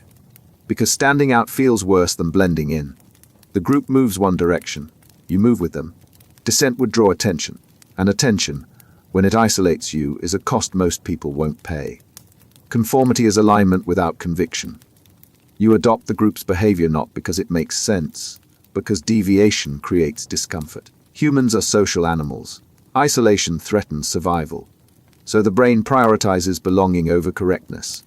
A: Because standing out feels worse than blending in. The group moves one direction. You move with them. Dissent would draw attention. And attention, when it isolates you, is a cost most people won't pay. Conformity is alignment without conviction. You adopt the group's behavior not because it makes sense, because deviation creates discomfort. Humans are social animals. Isolation threatens survival. So the brain prioritizes belonging over correctness.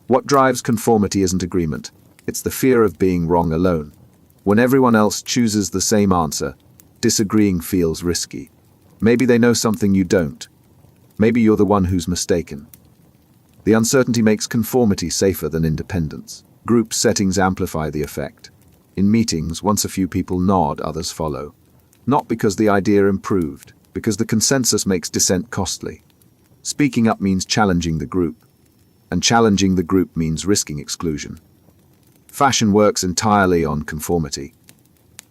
A: What drives conformity isn't agreement. It's the fear of being wrong alone. When everyone else chooses the same answer, disagreeing feels risky. Maybe they know something you don't. Maybe you're the one who's mistaken. The uncertainty makes conformity safer than independence. Group settings amplify the effect. In meetings, once a few people nod, others follow. Not because the idea improved, because the consensus makes dissent costly. Speaking up means challenging the group, and challenging the group means risking exclusion. Fashion works entirely on conformity.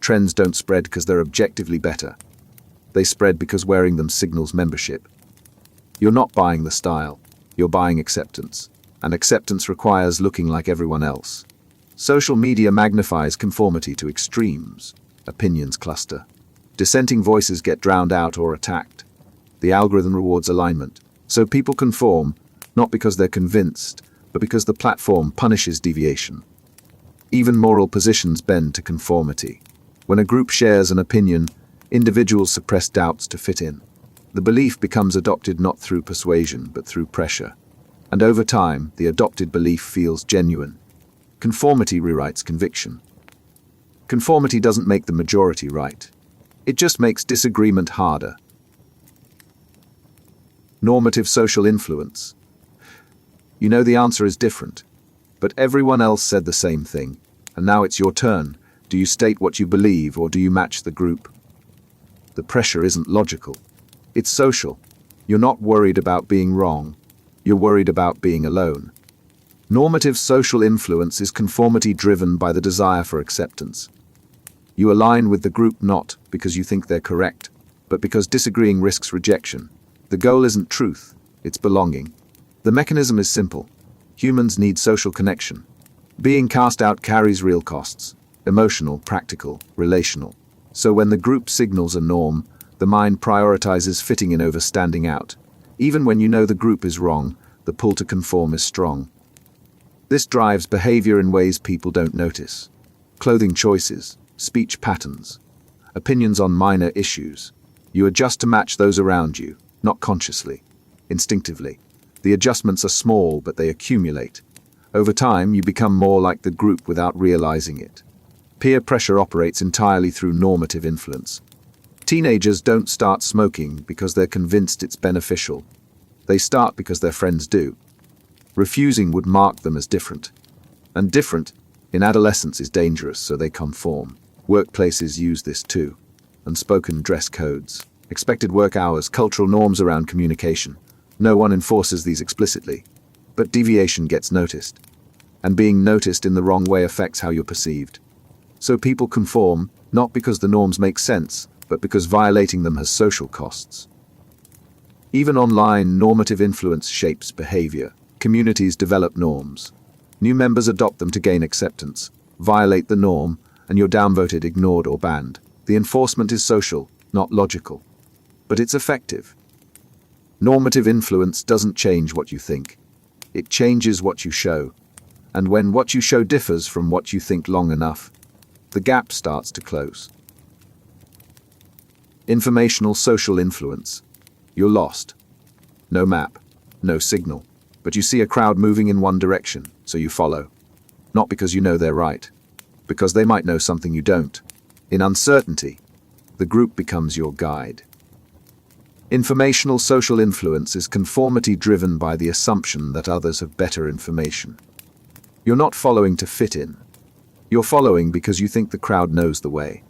A: Trends don't spread because they're objectively better. They spread because wearing them signals membership. You're not buying the style, you're buying acceptance, and acceptance requires looking like everyone else. Social media magnifies conformity to extremes. Opinions cluster. Dissenting voices get drowned out or attacked. The algorithm rewards alignment, so people conform, not because they're convinced, but because the platform punishes deviation. Even moral positions bend to conformity. When a group shares an opinion, individuals suppress doubts to fit in. The belief becomes adopted not through persuasion, but through pressure. And over time, the adopted belief feels genuine. Conformity rewrites conviction. Conformity doesn't make the majority right. It just makes disagreement harder. Normative social influence. You know the answer is different, but everyone else said the same thing, and now it's your turn. Do you state what you believe, or do you match the group? The pressure isn't logical. It's social. You're not worried about being wrong. You're worried about being alone. Normative social influence is conformity driven by the desire for acceptance. You align with the group not because you think they're correct, but because disagreeing risks rejection. The goal isn't truth, it's belonging. The mechanism is simple. Humans need social connection. Being cast out carries real costs: emotional, practical, relational. So when the group signals a norm, the mind prioritizes fitting in over standing out. Even when you know the group is wrong, the pull to conform is strong. This drives behavior in ways people don't notice. Clothing choices, speech patterns, opinions on minor issues. You adjust to match those around you, not consciously, instinctively. The adjustments are small, but they accumulate. Over time, you become more like the group without realizing it. Peer pressure operates entirely through normative influence. Teenagers don't start smoking because they're convinced it's beneficial. They start because their friends do. Refusing would mark them as different. And different, in adolescence, is dangerous, so they conform. Workplaces use this too. Unspoken dress codes, expected work hours, cultural norms around communication. No one enforces these explicitly, but deviation gets noticed. And being noticed in the wrong way affects how you're perceived. So people conform, not because the norms make sense, but because violating them has social costs. Even online, normative influence shapes behavior. Communities develop norms. New members adopt them to gain acceptance. Violate the norm, and you're downvoted, ignored, or banned. The enforcement is social, not logical. But it's effective. Normative influence doesn't change what you think. It changes what you show. And when what you show differs from what you think long enough, the gap starts to close. Informational social influence. You're lost. No map, no signal. But you see a crowd moving in one direction, so you follow. Not because you know they're right, because they might know something you don't. In uncertainty, the group becomes your guide. Informational social influence is conformity driven by the assumption that others have better information. You're not following to fit in. You're following because you think the crowd knows the way.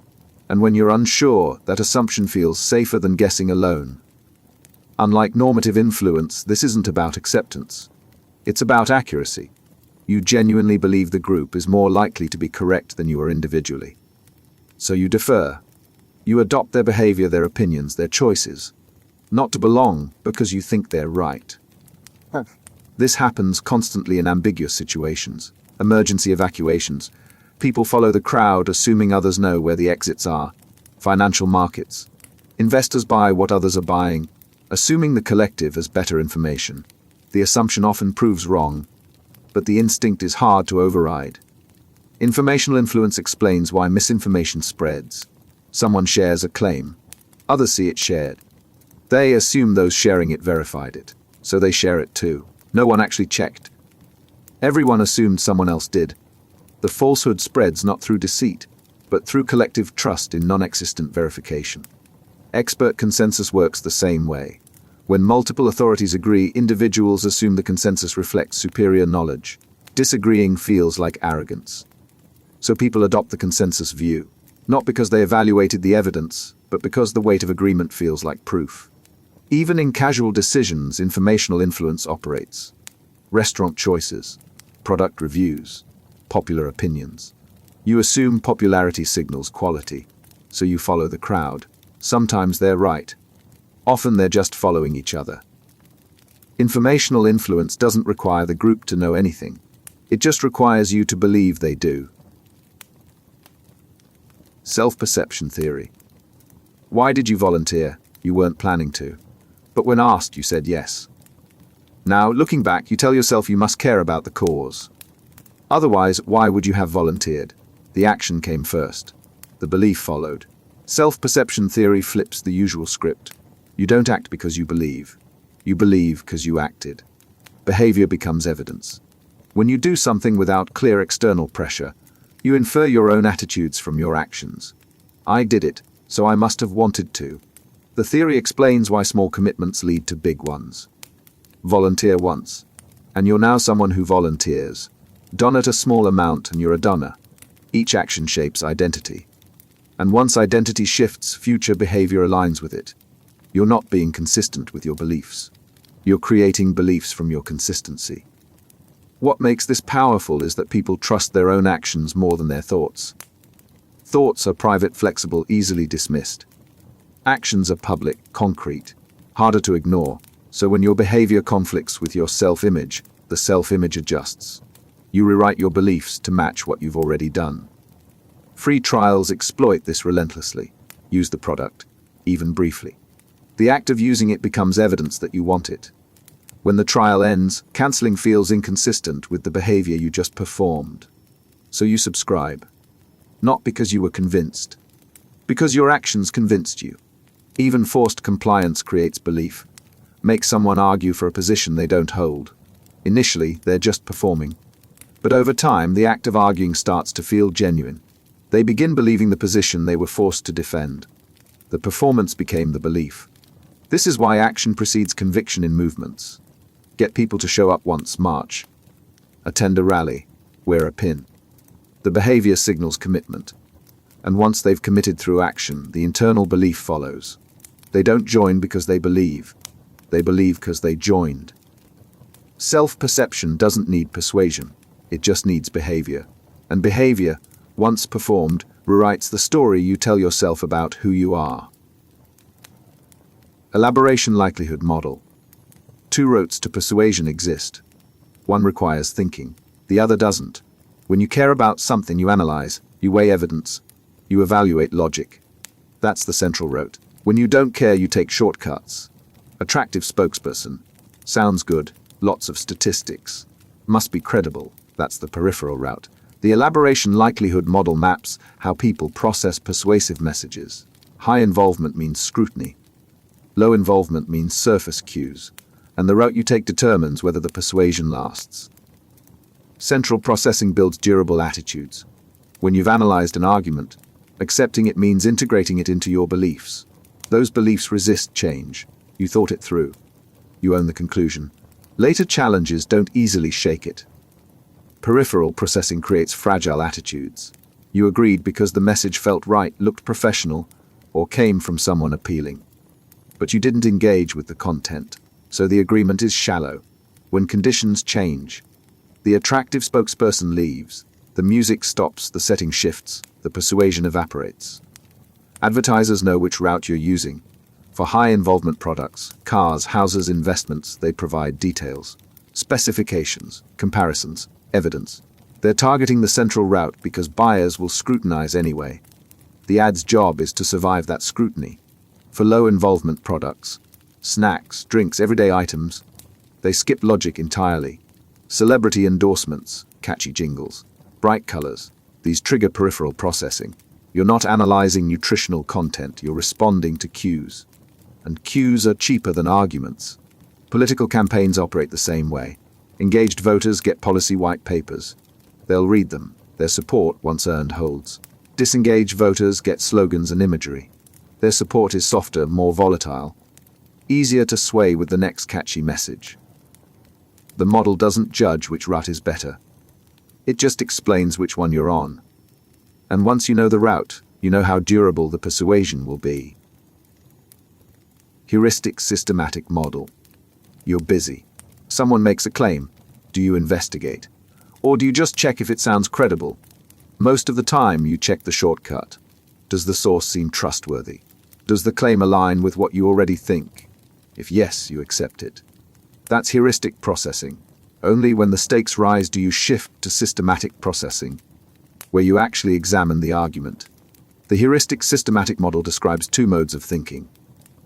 A: And when you're unsure, that assumption feels safer than guessing alone. Unlike normative influence, this isn't about acceptance. It's about accuracy. You genuinely believe the group is more likely to be correct than you are individually. So you defer. You adopt their behavior, their opinions, their choices. Not to belong, because you think they're right. This happens constantly in ambiguous situations. Emergency evacuations. People follow the crowd, assuming others know where the exits are. Financial markets. Investors buy what others are buying, assuming the collective has better information. The assumption often proves wrong, but the instinct is hard to override. Informational influence explains why misinformation spreads. Someone shares a claim. Others see it shared. They assume those sharing it verified it, so they share it too. No one actually checked. Everyone assumed someone else did. The falsehood spreads not through deceit, but through collective trust in non-existent verification. Expert consensus works the same way. When multiple authorities agree, individuals assume the consensus reflects superior knowledge. Disagreeing feels like arrogance. So people adopt the consensus view, not because they evaluated the evidence, but because the weight of agreement feels like proof. Even in casual decisions, informational influence operates. Restaurant choices, product reviews, popular opinions. You assume popularity signals quality, so you follow the crowd. Sometimes they're right. Often they're just following each other. Informational influence doesn't require the group to know anything. It just requires you to believe they do. Self-perception theory. Why did you volunteer? You weren't planning to. But when asked, you said yes. Now, looking back, you tell yourself you must care about the cause. Otherwise, why would you have volunteered? The action came first. The belief followed. Self-perception theory flips the usual script. You don't act because you believe. You believe because you acted. Behavior becomes evidence. When you do something without clear external pressure, you infer your own attitudes from your actions. I did it, so I must have wanted to. The theory explains why small commitments lead to big ones. Volunteer once, and you're now someone who volunteers. Donate a small amount and you're a donor. Each action shapes identity. And once identity shifts, future behavior aligns with it. You're not being consistent with your beliefs. You're creating beliefs from your consistency. What makes this powerful is that people trust their own actions more than their thoughts. Thoughts are private, flexible, easily dismissed. Actions are public, concrete, harder to ignore, so when your behavior conflicts with your self-image, the self-image adjusts. You rewrite your beliefs to match what you've already done. Free trials exploit this relentlessly. Use the product, even briefly. The act of using it becomes evidence that you want it. When the trial ends, cancelling feels inconsistent with the behavior you just performed. So you subscribe. Not because you were convinced. Because your actions convinced you. Even forced compliance creates belief. Makes someone argue for a position they don't hold. Initially, they're just performing. But over time, the act of arguing starts to feel genuine. They begin believing the position they were forced to defend. The performance became the belief. This is why action precedes conviction in movements. Get people to show up once, march. Attend a rally, wear a pin. The behavior signals commitment. And once they've committed through action, the internal belief follows. They don't join because they believe. They believe because they joined. Self-perception doesn't need persuasion. It just needs behavior. And behavior, once performed, rewrites the story you tell yourself about who you are. Elaboration likelihood model. Two routes to persuasion exist. One requires thinking, the other doesn't. When you care about something, you analyze, you weigh evidence, you evaluate logic. That's the central route. When you don't care, you take shortcuts. Attractive spokesperson. Sounds good, lots of statistics. Must be credible. That's the peripheral route. The elaboration likelihood model maps how people process persuasive messages. High involvement means scrutiny. Low involvement means surface cues. And the route you take determines whether the persuasion lasts. Central processing builds durable attitudes. When you've analyzed an argument, accepting it means integrating it into your beliefs. Those beliefs resist change. You thought it through. You own the conclusion. Later challenges don't easily shake it. Peripheral processing creates fragile attitudes. You agreed because the message felt right, looked professional, or came from someone appealing. But you didn't engage with the content, so the agreement is shallow. When conditions change, the attractive spokesperson leaves, the music stops, the setting shifts, the persuasion evaporates. Advertisers know which route you're using. For high-involvement products, cars, houses, investments, they provide details, specifications, comparisons, evidence. They're targeting the central route because buyers will scrutinize anyway. The ad's job is to survive that scrutiny. For low-involvement products, snacks, drinks, everyday items, they skip logic entirely. Celebrity endorsements, catchy jingles, bright colors, these trigger peripheral processing. You're not analyzing nutritional content, you're responding to cues. And cues are cheaper than arguments. Political campaigns operate the same way. Engaged voters get policy white papers. They'll read them. Their support, once earned, holds. Disengaged voters get slogans and imagery. Their support is softer, more volatile. Easier to sway with the next catchy message. The model doesn't judge which route is better. It just explains which one you're on. And once you know the route, you know how durable the persuasion will be. Heuristic-Systematic Model. You're busy. Someone makes a claim. Do you investigate? Or do you just check if it sounds credible? Most of the time, you check the shortcut. Does the source seem trustworthy? Does the claim align with what you already think? If yes, you accept it. That's heuristic processing. Only when the stakes rise do you shift to systematic processing, where you actually examine the argument. The heuristic-systematic model describes two modes of thinking.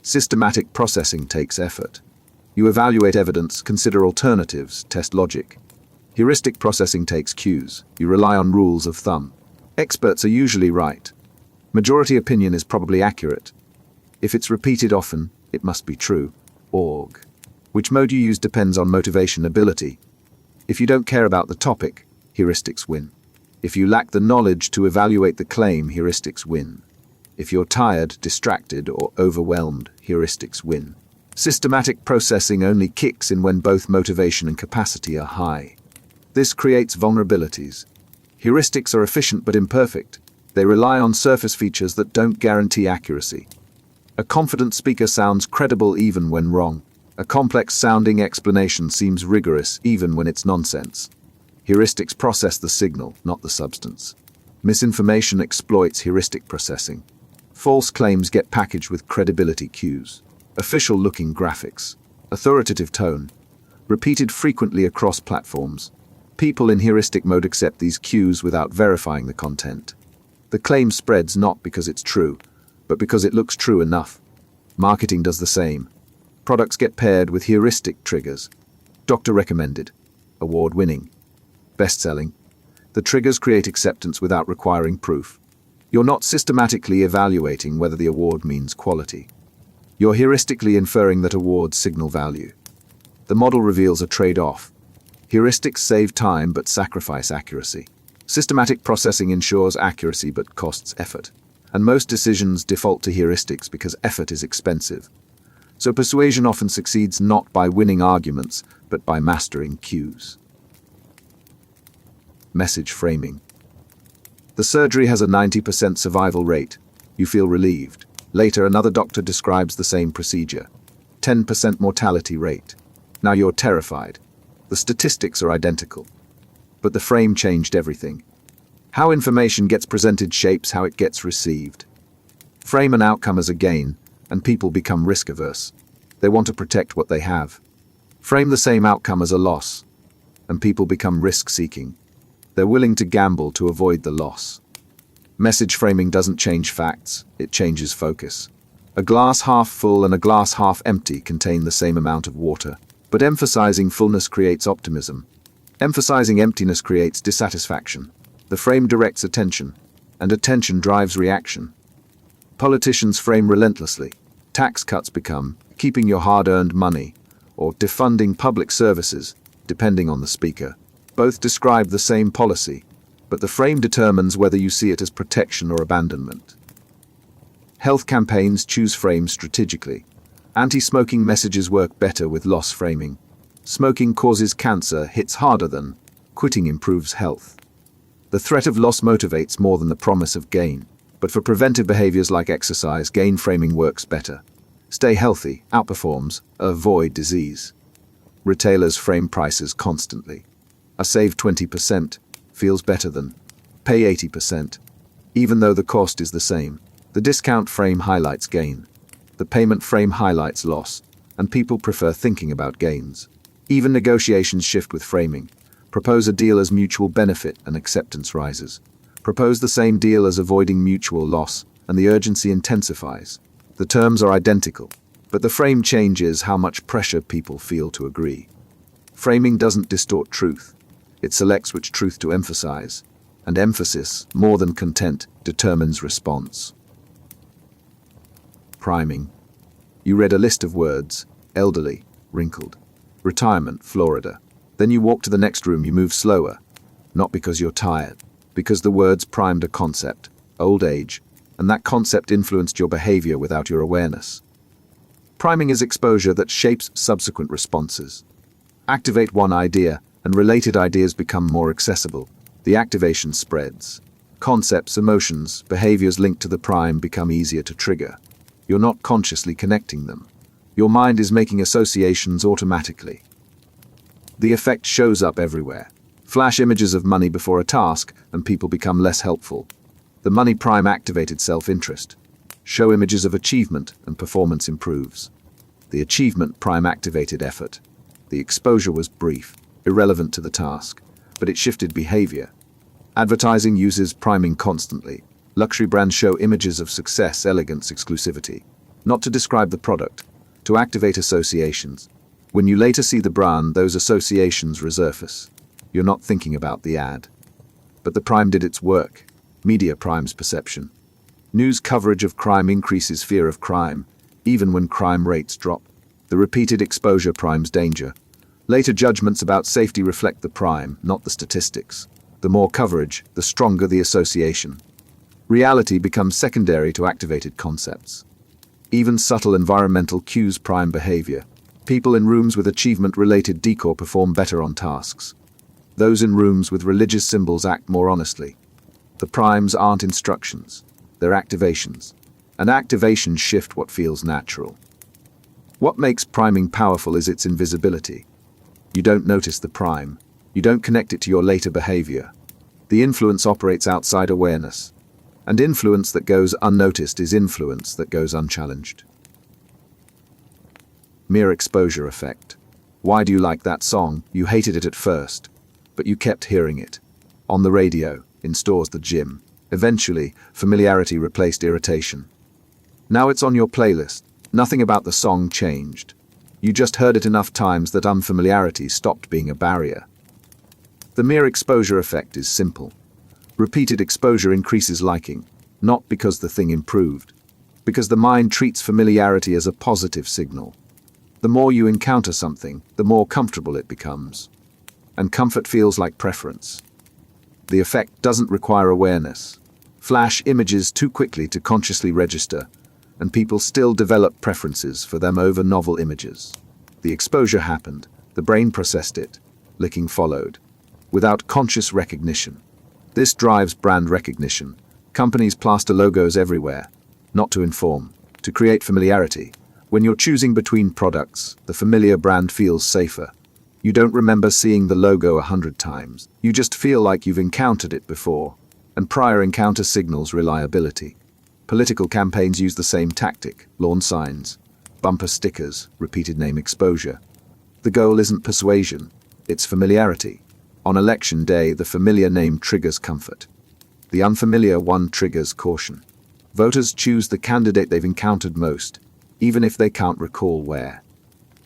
A: Systematic processing takes effort. You evaluate evidence, consider alternatives, test logic. Heuristic processing takes cues. You rely on rules of thumb. Experts are usually right. Majority opinion is probably accurate. If it's repeated often, it must be true. Org. Which mode you use depends on motivation ability. If you don't care about the topic, heuristics win. If you lack the knowledge to evaluate the claim, heuristics win. If you're tired, distracted, or overwhelmed, heuristics win. Systematic processing only kicks in when both motivation and capacity are high. This creates vulnerabilities. Heuristics are efficient but imperfect. They rely on surface features that don't guarantee accuracy. A confident speaker sounds credible even when wrong. A complex-sounding explanation seems rigorous even when it's nonsense. Heuristics process the signal, not the substance. Misinformation exploits heuristic processing. False claims get packaged with credibility cues. Official-looking graphics. Authoritative tone. Repeated frequently across platforms. People in heuristic mode accept these cues without verifying the content. The claim spreads not because it's true, but because it looks true enough. Marketing does the same. Products get paired with heuristic triggers. Doctor recommended. Award-winning. Best-selling. The triggers create acceptance without requiring proof. You're not systematically evaluating whether the award means quality. You're heuristically inferring that awards signal value. The model reveals a trade-off. Heuristics save time but sacrifice accuracy. Systematic processing ensures accuracy but costs effort. And most decisions default to heuristics because effort is expensive. So persuasion often succeeds not by winning arguments, but by mastering cues. Message framing. The surgery has a 90% survival rate. You feel relieved. Later, another doctor describes the same procedure. 10% mortality rate. Now you're terrified. The statistics are identical. But the frame changed everything. How information gets presented shapes how it gets received. Frame an outcome as a gain, and people become risk-averse. They want to protect what they have. Frame the same outcome as a loss, and people become risk-seeking. They're willing to gamble to avoid the loss. Message framing doesn't change facts, it changes focus. A glass half full and a glass half empty contain the same amount of water, but emphasizing fullness creates optimism. Emphasizing emptiness creates dissatisfaction. The frame directs attention, and attention drives reaction. Politicians frame relentlessly. Tax cuts become keeping your hard-earned money, or defunding public services, depending on the speaker. Both describe the same policy, but the frame determines whether you see it as protection or abandonment. Health campaigns choose frames strategically. Anti-smoking messages work better with loss framing. Smoking causes cancer hits harder than quitting improves health. The threat of loss motivates more than the promise of gain, but for preventive behaviors like exercise, gain framing works better. Stay healthy outperforms avoid disease. Retailers frame prices constantly. A save 20% feels better than pay 80%, even though the cost is the same. The discount frame highlights gain. The payment frame highlights loss, and people prefer thinking about gains. Even negotiations shift with framing. Propose a deal as mutual benefit and acceptance rises. Propose the same deal as avoiding mutual loss, and the urgency intensifies. The terms are identical, but the frame changes how much pressure people feel to agree. Framing doesn't distort truth. It selects which truth to emphasize, and emphasis, more than content, determines response. Priming. You read a list of words: elderly, wrinkled, retirement, Florida. Then you walk to the next room, you move slower, not because you're tired, because the words primed a concept, old age, and that concept influenced your behavior without your awareness. Priming is exposure that shapes subsequent responses. Activate one idea, and related ideas become more accessible. The activation spreads. Concepts, emotions, behaviors linked to the prime become easier to trigger. You're not consciously connecting them. Your mind is making associations automatically. The effect shows up everywhere. Flash images of money before a task, and people become less helpful. The money prime activated self-interest. Show images of achievement, and performance improves. The achievement prime activated effort. The exposure was brief, irrelevant to the task, but it shifted behavior. Advertising uses priming constantly. Luxury brands show images of success, elegance, exclusivity. Not to describe the product, to activate associations. When you later see the brand, those associations resurface. You're not thinking about the ad. But the prime did its work. Media primes perception. News coverage of crime increases fear of crime, even when crime rates drop. The repeated exposure primes danger. Later judgments about safety reflect the prime, not the statistics. The more coverage, the stronger the association. Reality becomes secondary to activated concepts. Even subtle environmental cues prime behavior. People in rooms with achievement-related decor perform better on tasks. Those in rooms with religious symbols act more honestly. The primes aren't instructions, they're activations. And activations shift what feels natural. What makes priming powerful is its invisibility. You don't notice the prime. You don't connect it to your later behavior. The influence operates outside awareness. And influence that goes unnoticed is influence that goes unchallenged. Mere exposure effect. Why do you like that song? You hated it at first, but you kept hearing it. On the radio, in stores, the gym. Eventually, familiarity replaced irritation. Now it's on your playlist. Nothing about the song changed. You just heard it enough times that unfamiliarity stopped being a barrier. The mere exposure effect is simple. Repeated exposure increases liking, not because the thing improved, because the mind treats familiarity as a positive signal. The more you encounter something, the more comfortable it becomes. And comfort feels like preference. The effect doesn't require awareness. Flash images too quickly to consciously register, and people still develop preferences for them over novel images. The exposure happened, the brain processed it, licking followed, without conscious recognition. This drives brand recognition. Companies plaster logos everywhere, not to inform, to create familiarity. When you're choosing between products, the familiar brand feels safer. You don't remember seeing the logo 100 times. You just feel like you've encountered it before, and prior encounter signals reliability. Political campaigns use the same tactic: lawn signs, bumper stickers, repeated name exposure. The goal isn't persuasion, it's familiarity. On election day, the familiar name triggers comfort. The unfamiliar one triggers caution. Voters choose the candidate they've encountered most, even if they can't recall where.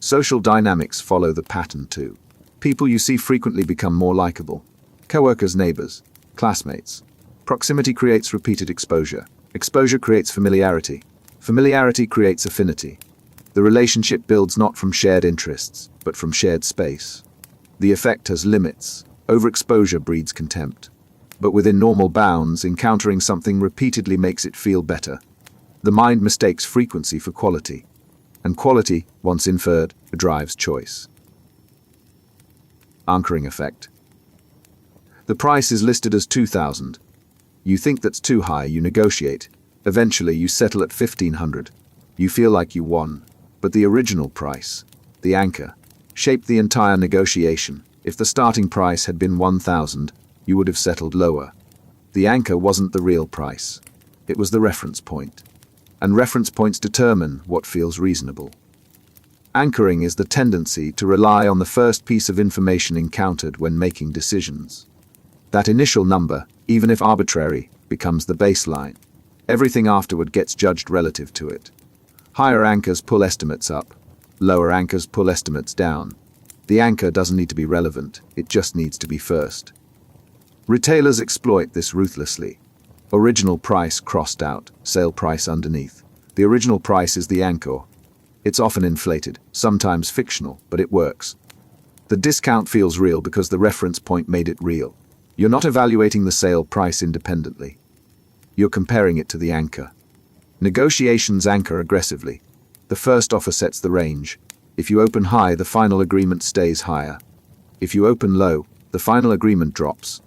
A: Social dynamics follow the pattern too. People you see frequently become more likable. Coworkers, neighbors, classmates. Proximity creates repeated exposure. Exposure creates familiarity. Familiarity creates affinity. The relationship builds not from shared interests, but from shared space. The effect has limits. Overexposure breeds contempt. But within normal bounds, encountering something repeatedly makes it feel better. The mind mistakes frequency for quality. And quality, once inferred, drives choice. Anchoring effect. The price is listed as 2,000. You think that's too high, you negotiate. Eventually, you settle at 1,500. You feel like you won. But the original price, the anchor, shaped the entire negotiation. If the starting price had been 1,000, you would have settled lower. The anchor wasn't the real price. It was the reference point. And reference points determine what feels reasonable. Anchoring is the tendency to rely on the first piece of information encountered when making decisions. That initial number, even if arbitrary, becomes the baseline. Everything afterward gets judged relative to it. Higher anchors pull estimates up. Lower anchors pull estimates down. The anchor doesn't need to be relevant, it just needs to be first. Retailers exploit this ruthlessly. Original price crossed out, sale price underneath. The original price is the anchor. It's often inflated, sometimes fictional, but it works. The discount feels real because the reference point made it real. You're not evaluating the sale price independently. You're comparing it to the anchor. Negotiations anchor aggressively. The first offer sets the range. If you open high, the final agreement stays higher. If you open low, the final agreement drops.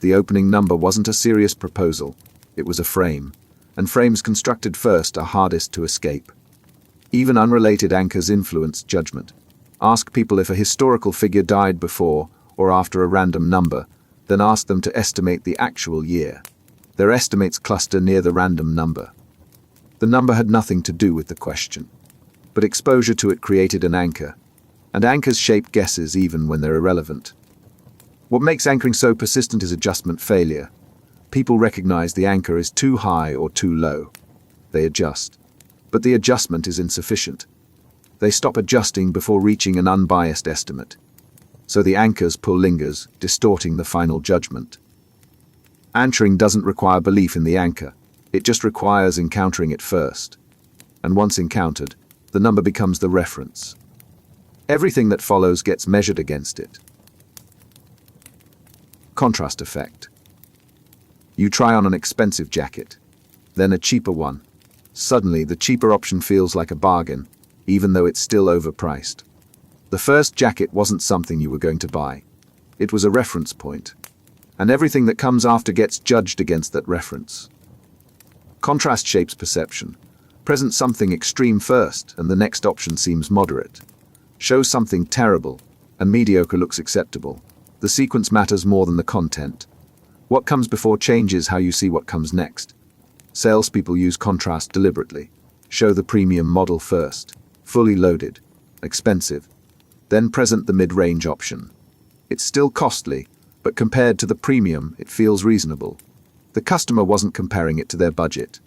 A: The opening number wasn't a serious proposal, it was a frame, and frames constructed first are hardest to escape. Even unrelated anchors influence judgment. Ask people if a historical figure died before or after a random number, then ask them to estimate the actual year. Their estimates cluster near the random number. The number had nothing to do with the question, but exposure to it created an anchor, and anchors shape guesses even when they're irrelevant. What makes anchoring so persistent is adjustment failure. People recognize the anchor is too high or too low. They adjust, but the adjustment is insufficient. They stop adjusting before reaching an unbiased estimate. So the anchor's pull lingers, distorting the final judgment. Anchoring doesn't require belief in the anchor, it just requires encountering it first. And once encountered, the number becomes the reference. Everything that follows gets measured against it. Contrast effect. You try on an expensive jacket, then a cheaper one. Suddenly, the cheaper option feels like a bargain, even though it's still overpriced. The first jacket wasn't something you were going to buy. It was a reference point. And everything that comes after gets judged against that reference. Contrast shapes perception. Present something extreme first, and the next option seems moderate. Show something terrible, and mediocre looks acceptable. The sequence matters more than the content. What comes before changes how you see what comes next. Salespeople use contrast deliberately. Show the premium model first, fully loaded, expensive. Then present the mid-range option. It's still costly, but compared to the premium, it feels reasonable. The customer wasn't comparing it to their budget.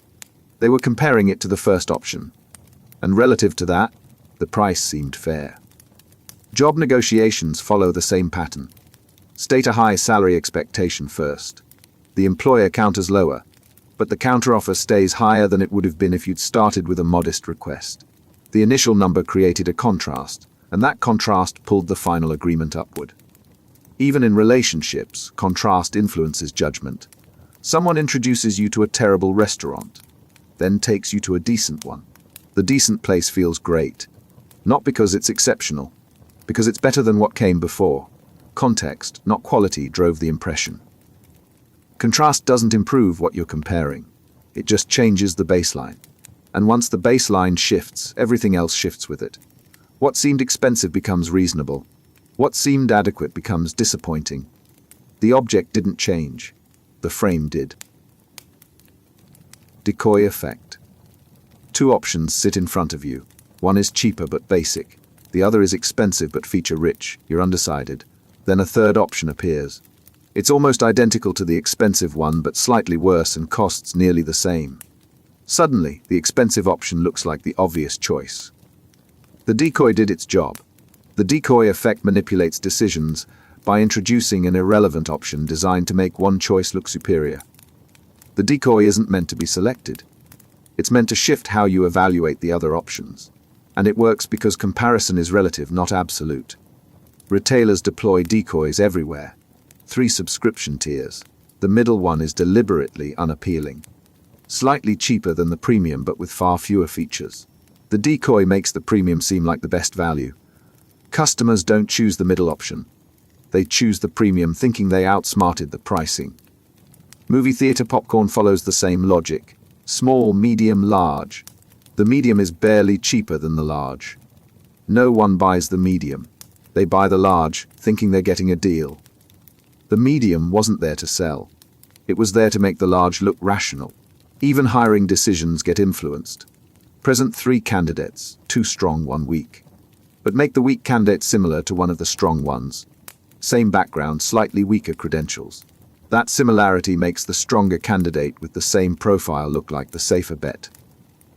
A: They were comparing it to the first option. And relative to that, the price seemed fair. Job negotiations follow the same pattern. State a high salary expectation first. The employer counters lower, but the counteroffer stays higher than it would have been if you'd started with a modest request. The initial number created a contrast, and that contrast pulled the final agreement upward. Even in relationships, contrast influences judgment. Someone introduces you to a terrible restaurant, then takes you to a decent one. The decent place feels great, not because it's exceptional, because it's better than what came before. Context, not quality, drove the impression. Contrast doesn't improve what you're comparing. It just changes the baseline. And once the baseline shifts, everything else shifts with it. What seemed expensive becomes reasonable. What seemed adequate becomes disappointing. The object didn't change. The frame did. Decoy Effect. Two options sit in front of you. One is cheaper but basic. The other is expensive but feature-rich. You're undecided. Then a third option appears. It's almost identical to the expensive one but slightly worse and costs nearly the same. Suddenly, the expensive option looks like the obvious choice. The decoy did its job. The decoy effect manipulates decisions by introducing an irrelevant option designed to make one choice look superior. The decoy isn't meant to be selected. It's meant to shift how you evaluate the other options. And it works because comparison is relative, not absolute. Retailers deploy decoys everywhere. 3 subscription tiers. The middle one is deliberately unappealing. Slightly cheaper than the premium but with far fewer features. The decoy makes the premium seem like the best value. Customers don't choose the middle option. They choose the premium thinking they outsmarted the pricing. Movie theater popcorn follows the same logic. Small, medium, large. The medium is barely cheaper than the large. No one buys the medium. They buy the large, thinking they're getting a deal. The medium wasn't there to sell. It was there to make the large look rational. Even hiring decisions get influenced. Present 3 candidates, 2 strong, 1 weak. But make the weak candidate similar to one of the strong ones. Same background, slightly weaker credentials. That similarity makes the stronger candidate with the same profile look like the safer bet.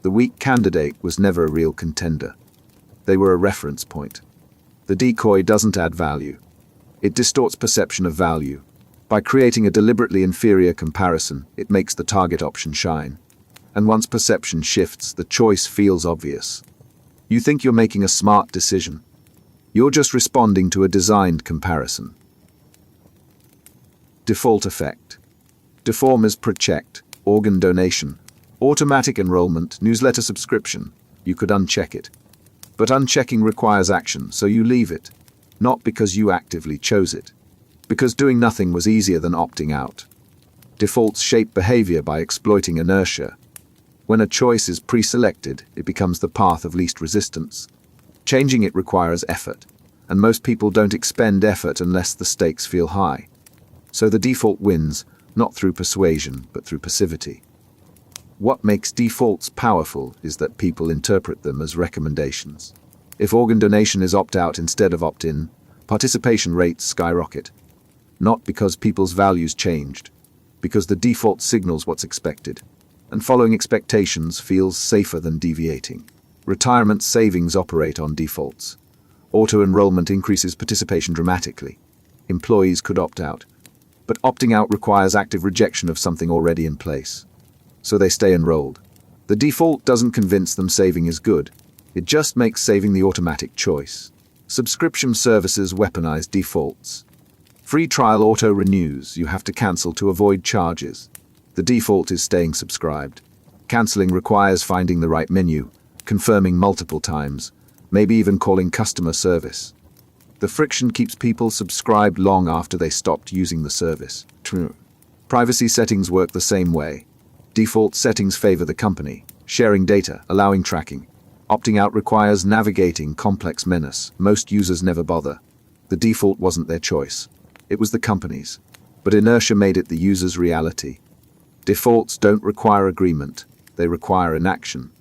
A: The weak candidate was never a real contender. They were a reference point. The decoy doesn't add value. It distorts perception of value. By creating a deliberately inferior comparison, it makes the target option shine. And once perception shifts, the choice feels obvious. You think you're making a smart decision. You're just responding to a designed comparison. Default effect. Deform is pre-checked, organ donation, automatic enrollment, newsletter subscription. You could uncheck it. But unchecking requires action, so you leave it. Not because you actively chose it, because doing nothing was easier than opting out. Defaults shape behavior by exploiting inertia. When a choice is pre-selected, it becomes the path of least resistance. Changing it requires effort, and most people don't expend effort unless the stakes feel high. So the default wins, not through persuasion, but through passivity. What makes defaults powerful is that people interpret them as recommendations. If organ donation is opt-out instead of opt-in, participation rates skyrocket. Not because people's values changed, because the default signals what's expected, and following expectations feels safer than deviating. Retirement savings operate on defaults. Auto-enrollment increases participation dramatically. Employees could opt out, but opting out requires active rejection of something already in place. So they stay enrolled. The default doesn't convince them saving is good. It just makes saving the automatic choice. Subscription services weaponize defaults. Free trial auto-renews, you have to cancel to avoid charges. The default is staying subscribed. Canceling requires finding the right menu, confirming multiple times, maybe even calling customer service. The friction keeps people subscribed long after they stopped using the service. True. Privacy settings work the same way. Default settings favor the company, sharing data, allowing tracking. Opting out requires navigating complex menace. Most users never bother. The default wasn't their choice. It was the company's. But inertia made it the user's reality. Defaults don't require agreement. They require inaction.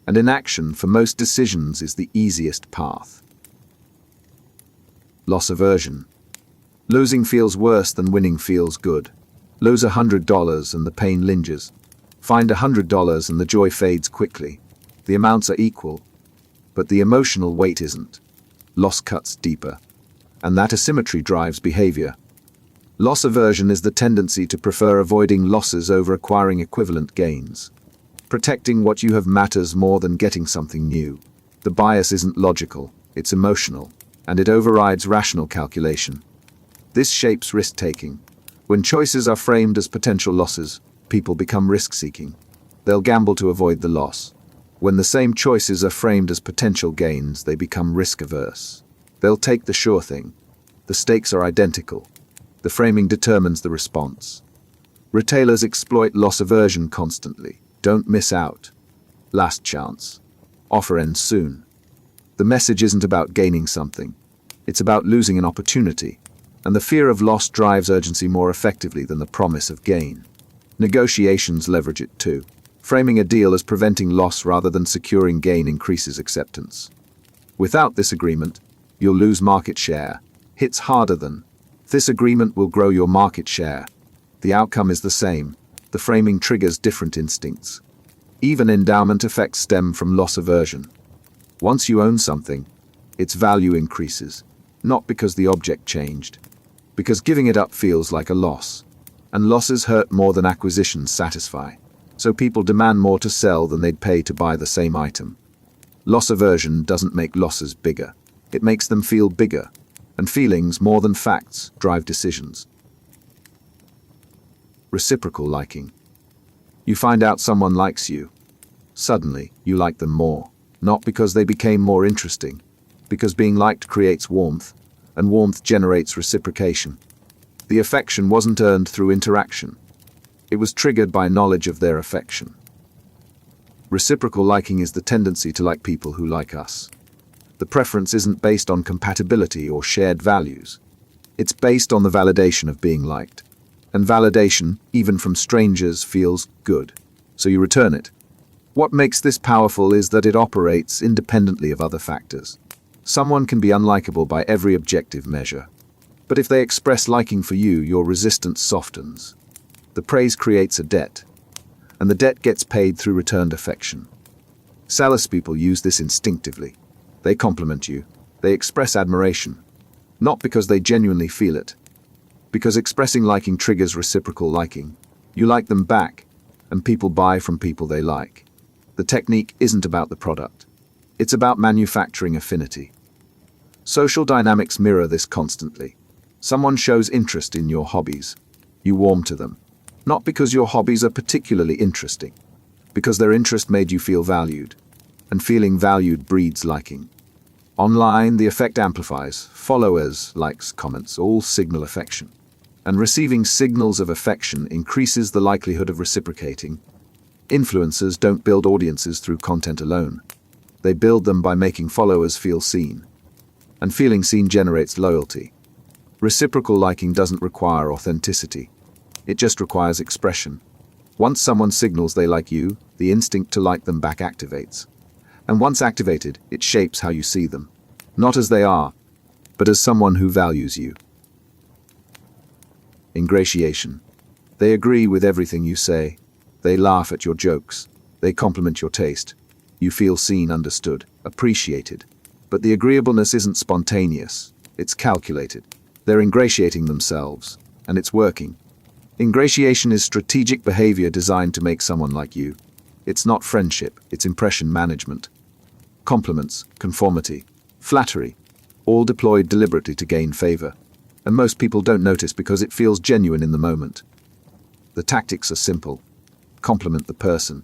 A: And inaction, for most decisions, is the easiest path. Loss aversion. Losing feels worse than winning feels good. Lose $100 and the pain lingers. Find $100 and the joy fades quickly. The amounts are equal, but the emotional weight isn't. Loss cuts deeper, and that asymmetry drives behavior. Loss aversion is the tendency to prefer avoiding losses over acquiring equivalent gains. Protecting what you have matters more than getting something new. The bias isn't logical, it's emotional, and it overrides rational calculation. This shapes risk-taking. When choices are framed as potential losses, people become risk-seeking. They'll gamble to avoid the loss. When the same choices are framed as potential gains, they become risk-averse. They'll take the sure thing. The stakes are identical. The framing determines the response. Retailers exploit loss aversion constantly. Don't miss out. Last chance. Offer ends soon. The message isn't about gaining something. It's about losing an opportunity. And the fear of loss drives urgency more effectively than the promise of gain. Negotiations leverage it too. Framing a deal as preventing loss rather than securing gain increases acceptance. Without this agreement, you'll lose market share. Hits harder than. This agreement will grow your market share. The outcome is the same. The framing triggers different instincts. Even endowment effects stem from loss aversion. Once you own something, its value increases, not because the object changed, because giving it up feels like a loss. And losses hurt more than acquisitions satisfy. So people demand more to sell than they'd pay to buy the same item. Loss aversion doesn't make losses bigger. It makes them feel bigger. And feelings, more than facts, drive decisions. Reciprocal liking. You find out someone likes you. Suddenly, you like them more. Not because they became more interesting, because being liked creates warmth, and warmth generates reciprocation. The affection wasn't earned through interaction. It was triggered by knowledge of their affection. Reciprocal liking is the tendency to like people who like us. The preference isn't based on compatibility or shared values. It's based on the validation of being liked. And validation, even from strangers, feels good. So you return it. What makes this powerful is that it operates independently of other factors. Someone can be unlikable by every objective measure. But if they express liking for you, your resistance softens. The praise creates a debt, and the debt gets paid through returned affection. Salespeople use this instinctively. They compliment you. They express admiration. Not because they genuinely feel it. Because expressing liking triggers reciprocal liking. You like them back, and people buy from people they like. The technique isn't about the product. It's about manufacturing affinity. Social dynamics mirror this constantly. Someone shows interest in your hobbies. You warm to them. Not because your hobbies are particularly interesting, because their interest made you feel valued, and feeling valued breeds liking. Online, the effect amplifies. Followers, likes, comments, all signal affection. and receiving signals of affection increases the likelihood of reciprocating. Influencers don't build audiences through content alone. They build them by making followers feel seen. And feeling seen generates loyalty. Reciprocal liking doesn't require authenticity. It just requires expression. Once someone signals they like you, the instinct to like them back activates. And once activated, it shapes how you see them. Not as they are, but as someone who values you. Ingratiation. They agree with everything you say. They laugh at your jokes. They compliment your taste. You feel seen, understood, appreciated. But the agreeableness isn't spontaneous. It's calculated. They're ingratiating themselves, and it's working. Ingratiation is strategic behavior designed to make someone like you. It's not friendship, it's impression management. Compliments, conformity, flattery, all deployed deliberately to gain favor. And most people don't notice because it feels genuine in the moment. The tactics are simple. Compliment the person.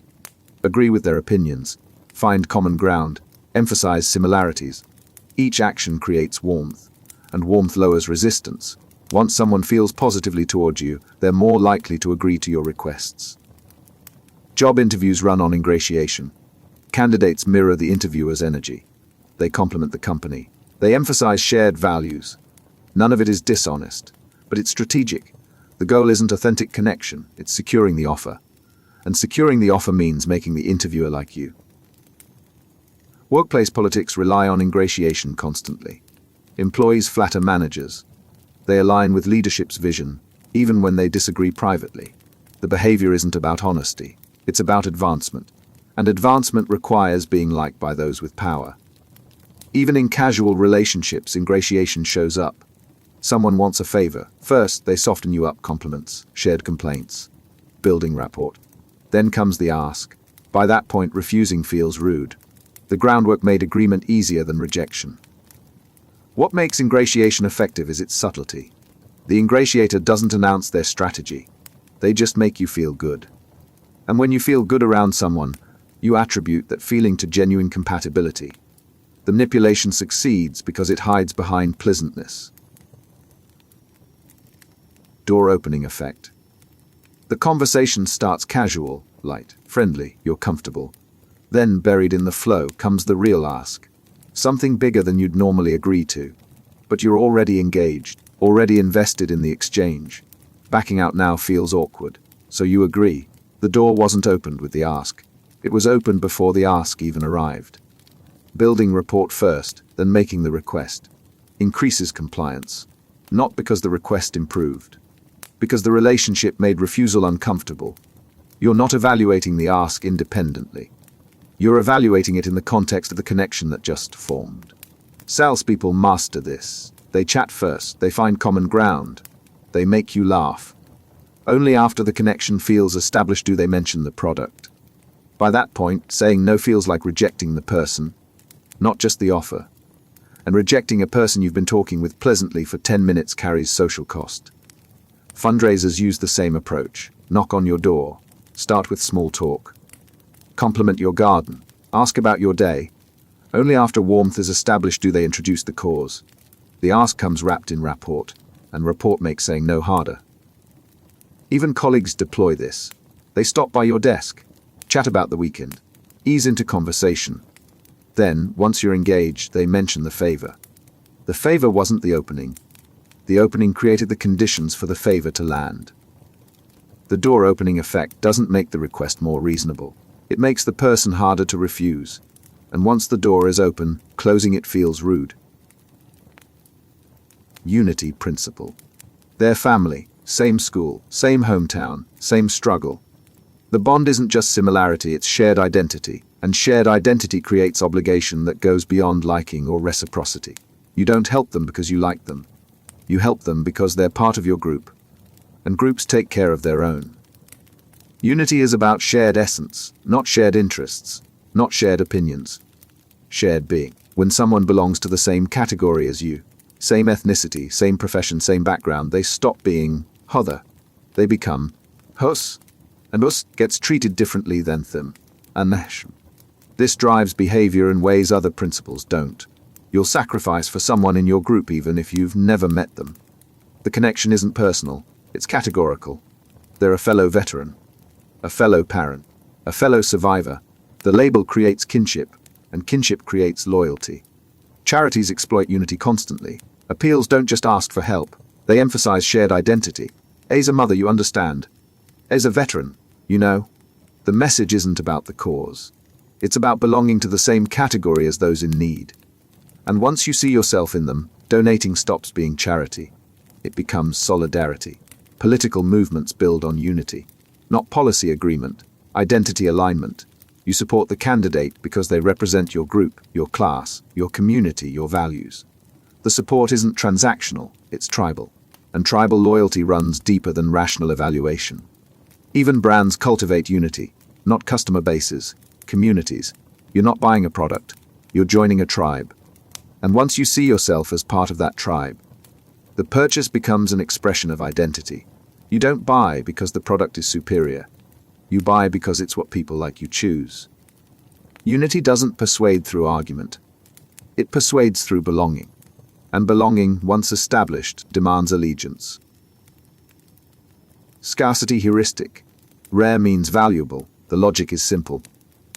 A: Agree with their opinions. Find common ground. Emphasize similarities. Each action creates warmth, and warmth lowers resistance. Once someone feels positively toward you, they're more likely to agree to your requests. Job interviews run on ingratiation. Candidates mirror the interviewer's energy. They compliment the company. They emphasize shared values. None of it is dishonest, but it's strategic. The goal isn't authentic connection, it's securing the offer. And securing the offer means making the interviewer like you. Workplace politics rely on ingratiation constantly. Employees flatter managers. They align with leadership's vision, even when they disagree privately. The behavior isn't about honesty, it's about advancement. And advancement requires being liked by those with power. Even in casual relationships, ingratiation shows up. Someone wants a favor. First, they soften you up, compliments, shared complaints, building rapport. Then comes the ask. By that point, refusing feels rude. The groundwork made agreement easier than rejection. What makes ingratiation effective is its subtlety. The ingratiator doesn't announce their strategy. They just make you feel good. And when you feel good around someone, you attribute that feeling to genuine compatibility. The manipulation succeeds because it hides behind pleasantness. Door opening effect. The conversation starts casual, light, friendly, you're comfortable. Then, buried in the flow, comes the real ask. Something bigger than you'd normally agree to. But you're already engaged, already invested in the exchange. Backing out now feels awkward, so you agree. The door wasn't opened with the ask. It was opened before the ask even arrived. Building rapport first, then making the request. Increases compliance. Not because the request improved. Because the relationship made refusal uncomfortable. You're not evaluating the ask independently. You're evaluating it in the context of the connection that just formed. Salespeople master this. They chat first, they find common ground. They make you laugh. Only after the connection feels established do they mention the product. By that point, saying no feels like rejecting the person, not just the offer. And rejecting a person you've been talking with pleasantly for 10 minutes carries social cost. Fundraisers use the same approach. Knock on your door. Start with small talk. Compliment your garden. Ask about your day. Only after warmth is established do they introduce the cause. The ask comes wrapped in rapport, and rapport makes saying no harder. Even colleagues deploy this. They stop by your desk, chat about the weekend, ease into conversation. Then, once you're engaged, they mention the favor. The favor wasn't the opening. The opening created the conditions for the favor to land. The door opening effect doesn't make the request more reasonable. It makes the person harder to refuse. And once the door is open, closing it feels rude. Unity principle. Their family, same school, same hometown, same struggle. The bond isn't just similarity, it's shared identity. And shared identity creates obligation that goes beyond liking or reciprocity. You don't help them because you like them. You help them because they're part of your group. And groups take care of their own. Unity is about shared essence, not shared interests, not shared opinions. Shared being. When someone belongs to the same category as you, same ethnicity, same profession, same background, they stop being other. They become us. And us gets treated differently than them. And this drives behavior in ways other principles don't. You'll sacrifice for someone in your group even if you've never met them. The connection isn't personal, it's categorical. They're a fellow veteran, a fellow parent, a fellow survivor. The label creates kinship, and kinship creates loyalty. Charities exploit unity constantly. Appeals don't just ask for help, they emphasize shared identity. As a mother, you understand. As a veteran, you know. The message isn't about the cause. It's about belonging to the same category as those in need. And once you see yourself in them, donating stops being charity. It becomes solidarity. Political movements build on unity, not policy agreement, identity alignment. You support the candidate because they represent your group, your class, your community, your values. The support isn't transactional, it's tribal. And tribal loyalty runs deeper than rational evaluation. Even brands cultivate unity, not customer bases, communities. You're not buying a product, you're joining a tribe. And once you see yourself as part of that tribe, the purchase becomes an expression of identity. You don't buy because the product is superior. You buy because it's what people like you choose. Unity doesn't persuade through argument. It persuades through belonging. And belonging, once established, demands allegiance. Scarcity Heuristic. Rare means valuable. The logic is simple.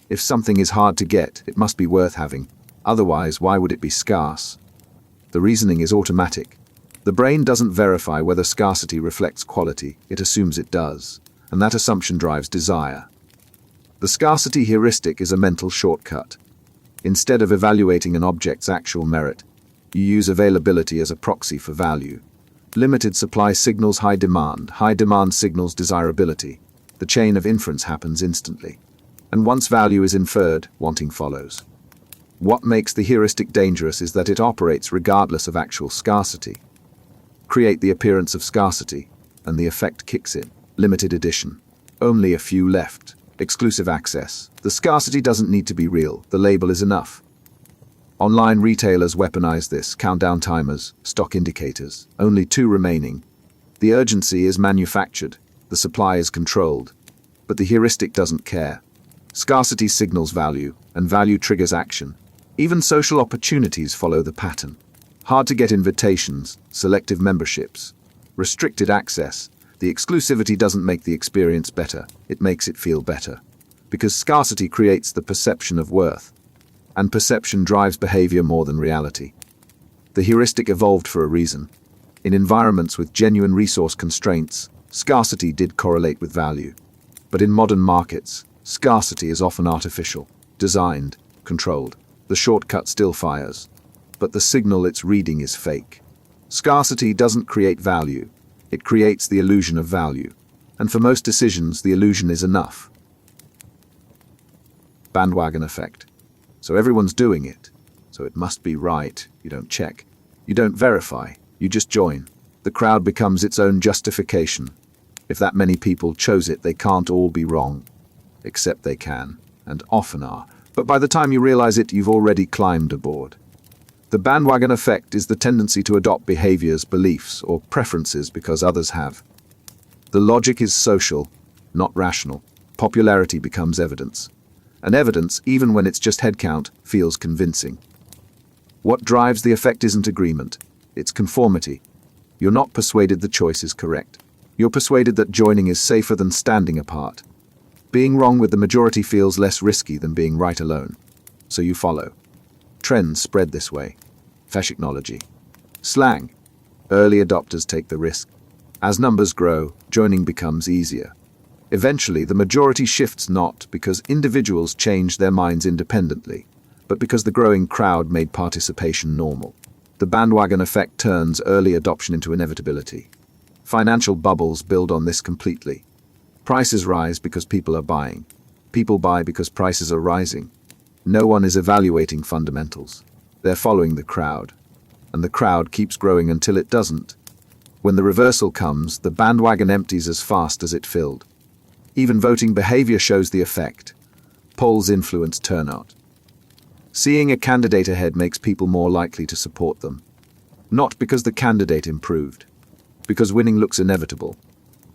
A: If something is hard to get, it must be worth having. Otherwise, why would it be scarce? The reasoning is automatic. The brain doesn't verify whether scarcity reflects quality, it assumes it does, and that assumption drives desire. The scarcity heuristic is a mental shortcut. Instead of evaluating an object's actual merit, you use availability as a proxy for value. Limited supply signals high demand signals desirability. The chain of inference happens instantly. And once value is inferred, wanting follows. What makes the heuristic dangerous is that it operates regardless of actual scarcity. Create the appearance of scarcity, and the effect kicks in. Limited edition. Only a few left. Exclusive access. The scarcity doesn't need to be real, the label is enough. Online retailers weaponize this, countdown timers, stock indicators. Only 2 remaining. The urgency is manufactured, the supply is controlled. But the heuristic doesn't care. Scarcity signals value, and value triggers action. Even social opportunities follow the pattern. Hard to get invitations, selective memberships, restricted access. The exclusivity doesn't make the experience better, it makes it feel better. Because scarcity creates the perception of worth, and perception drives behavior more than reality. The heuristic evolved for a reason. In environments with genuine resource constraints, scarcity did correlate with value. But in modern markets, scarcity is often artificial, designed, controlled. The shortcut still fires, but the signal it's reading is fake. Scarcity doesn't create value, it creates the illusion of value. And for most decisions, the illusion is enough. Bandwagon Effect. So everyone's doing it, so it must be right. You don't check, you don't verify, you just join. The crowd becomes its own justification. If that many people chose it, they can't all be wrong. Except they can, and often are. But by the time you realize it, you've already climbed aboard. The bandwagon effect is the tendency to adopt behaviors, beliefs, or preferences because others have. The logic is social, not rational. Popularity becomes evidence. And evidence, even when it's just headcount, feels convincing. What drives the effect isn't agreement, it's conformity. You're not persuaded the choice is correct. You're persuaded that joining is safer than standing apart. Being wrong with the majority feels less risky than being right alone. So you follow. Trends spread this way. Fashionology. Slang. Early adopters take the risk. As numbers grow, joining becomes easier. Eventually, the majority shifts not because individuals change their minds independently, but because the growing crowd made participation normal. The bandwagon effect turns early adoption into inevitability. Financial bubbles build on this completely. Prices rise because people are buying. People buy because prices are rising. No one is evaluating fundamentals. They're following the crowd. And the crowd keeps growing until it doesn't. When the reversal comes, the bandwagon empties as fast as it filled. Even voting behavior shows the effect. Polls influence turnout. Seeing a candidate ahead makes people more likely to support them. Not because the candidate improved, because winning looks inevitable.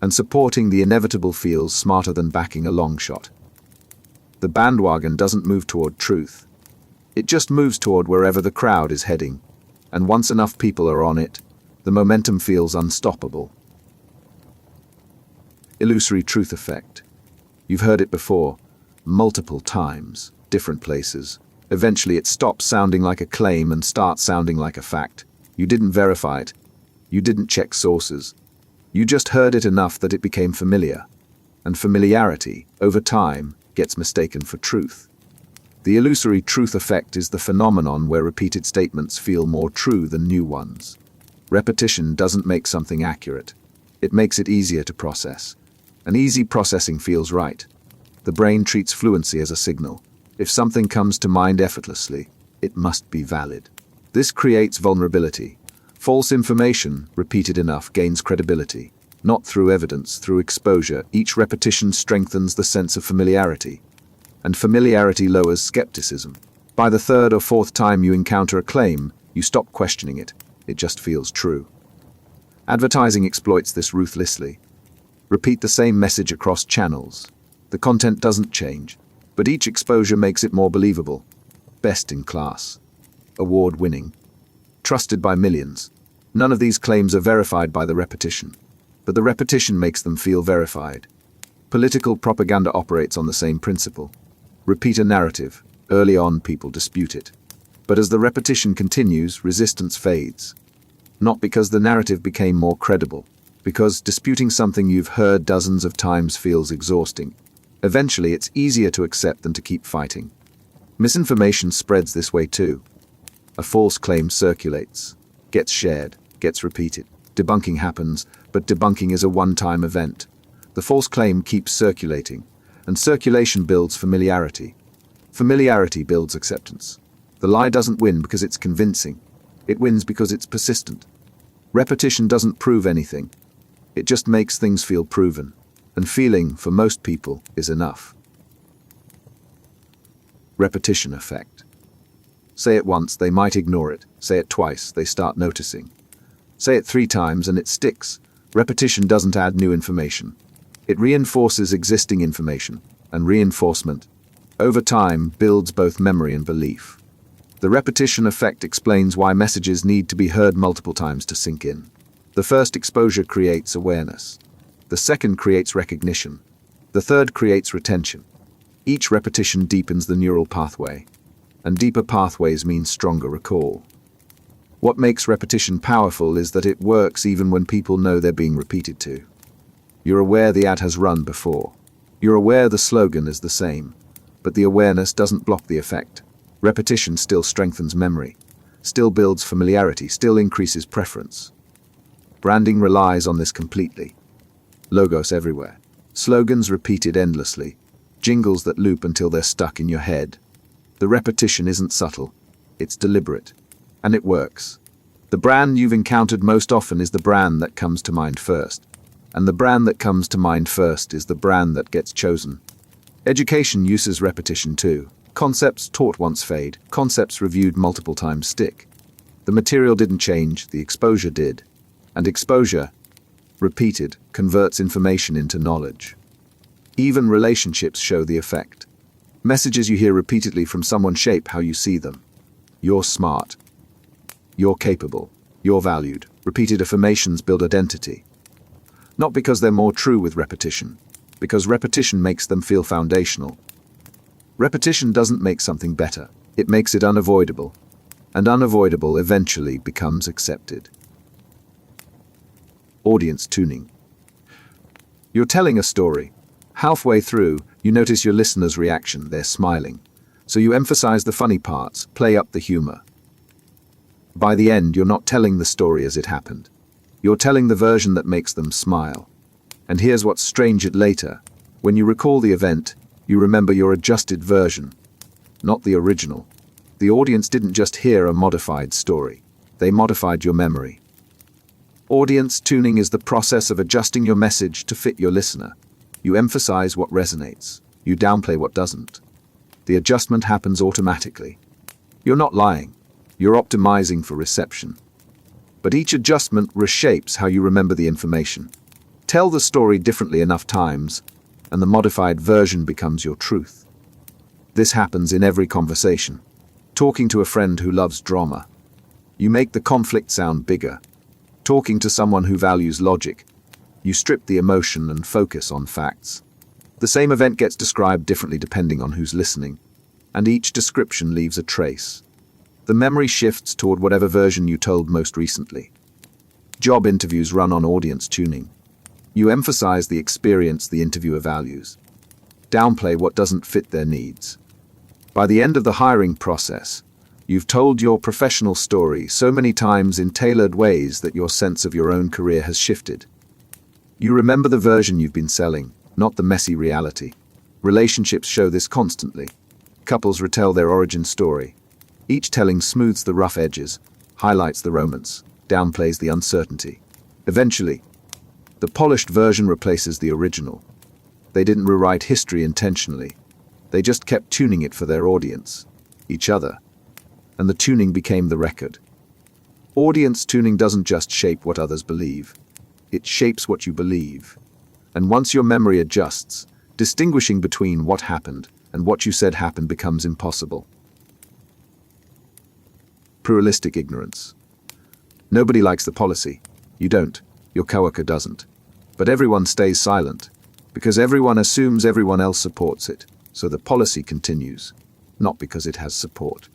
A: And supporting the inevitable feels smarter than backing a long shot. The bandwagon doesn't move toward truth. It just moves toward wherever the crowd is heading. And once enough people are on it, The momentum feels unstoppable. Illusory truth effect. You've heard it before, multiple times, different places. Eventually it stops sounding like a claim and starts sounding like a fact. You didn't verify it. You didn't check sources. You just heard it enough that it became familiar. And familiarity, over time, gets mistaken for truth. The illusory truth effect is the phenomenon where repeated statements feel more true than new ones. Repetition doesn't make something accurate. It makes it easier to process. And easy processing feels right. The brain treats fluency as a signal. If something comes to mind effortlessly, it must be valid. This creates vulnerability. False information, repeated enough, gains credibility. Not through evidence, through exposure. Each repetition strengthens the sense of familiarity. And familiarity lowers skepticism. By the third or fourth time you encounter a claim, you stop questioning it. It just feels true. Advertising exploits this ruthlessly. Repeat the same message across channels. The content doesn't change, but each exposure makes it more believable. Best in class. Award-winning. Trusted by millions. None of these claims are verified by the repetition, but the repetition makes them feel verified. Political propaganda operates on the same principle. Repeat a narrative. Early on, people dispute it. But as the repetition continues, resistance fades. Not because the narrative became more credible, because disputing something you've heard dozens of times feels exhausting. Eventually, it's easier to accept than to keep fighting. Misinformation spreads this way too. A false claim circulates, gets shared, gets repeated. Debunking happens, but debunking is a one-time event. The false claim keeps circulating, and circulation builds familiarity. Familiarity builds acceptance. The lie doesn't win because it's convincing. It wins because it's persistent. Repetition doesn't prove anything. It just makes things feel proven, and feeling, for most people, is enough. Repetition effect. Say it once, they might ignore it. Say it twice, they start noticing. Say it 3 times and it sticks. Repetition doesn't add new information. It reinforces existing information, and reinforcement, over time, builds both memory and belief. The repetition effect explains why messages need to be heard multiple times to sink in. The first exposure creates awareness. The second creates recognition. The third creates retention. Each repetition deepens the neural pathway, and deeper pathways mean stronger recall. What makes repetition powerful is that it works even when people know they're being repeated to. You're aware the ad has run before. You're aware the slogan is the same, but the awareness doesn't block the effect. Repetition still strengthens memory, still builds familiarity, still increases preference. Branding relies on this completely. Logos everywhere. Slogans repeated endlessly. Jingles that loop until they're stuck in your head. The repetition isn't subtle. It's deliberate. And it works. The brand you've encountered most often is the brand that comes to mind first. And the brand that comes to mind first is the brand that gets chosen. Education uses repetition too. Concepts taught once fade. Concepts reviewed multiple times stick. The material didn't change, the exposure did. And exposure, repeated, converts information into knowledge. Even relationships show the effect. Messages you hear repeatedly from someone shape how you see them. You're smart. You're capable. You're valued. Repeated affirmations build identity. Not because they're more true with repetition, because repetition makes them feel foundational. Repetition doesn't make something better. It makes it unavoidable. And unavoidable eventually becomes accepted. Audience tuning. You're telling a story. Halfway through, you notice your listener's reaction. They're smiling. So you emphasize the funny parts, play up the humor. By the end, you're not telling the story as it happened. You're telling the version that makes them smile. And here's what's strange later. When you recall the event, you remember your adjusted version, not the original. The audience didn't just hear a modified story. They modified your memory. Audience tuning is the process of adjusting your message to fit your listener. You emphasize what resonates. You downplay what doesn't. The adjustment happens automatically. You're not lying. You're optimizing for reception. But each adjustment reshapes how you remember the information. Tell the story differently enough times, and the modified version becomes your truth. This happens in every conversation. Talking to a friend who loves drama. You make the conflict sound bigger. Talking to someone who values logic, you strip the emotion and focus on facts. The same event gets described differently depending on who's listening, and each description leaves a trace. The memory shifts toward whatever version you told most recently. Job interviews run on audience tuning. You emphasize the experience the interviewer values. Downplay what doesn't fit their needs. By the end of the hiring process, you've told your professional story so many times in tailored ways that your sense of your own career has shifted. You remember the version you've been selling, not the messy reality. Relationships show this constantly. Couples retell their origin story. Each telling smooths the rough edges, highlights the romance, downplays the uncertainty. Eventually, the polished version replaces the original. They didn't rewrite history intentionally. They just kept tuning it for their audience, each other, and the tuning became the record. Audience tuning doesn't just shape what others believe. It shapes what you believe. And once your memory adjusts, distinguishing between what happened and what you said happened becomes impossible. Pluralistic ignorance. Nobody likes the policy. You don't. Your coworker doesn't. But everyone stays silent, because everyone assumes everyone else supports it, so the policy continues, not because it has support.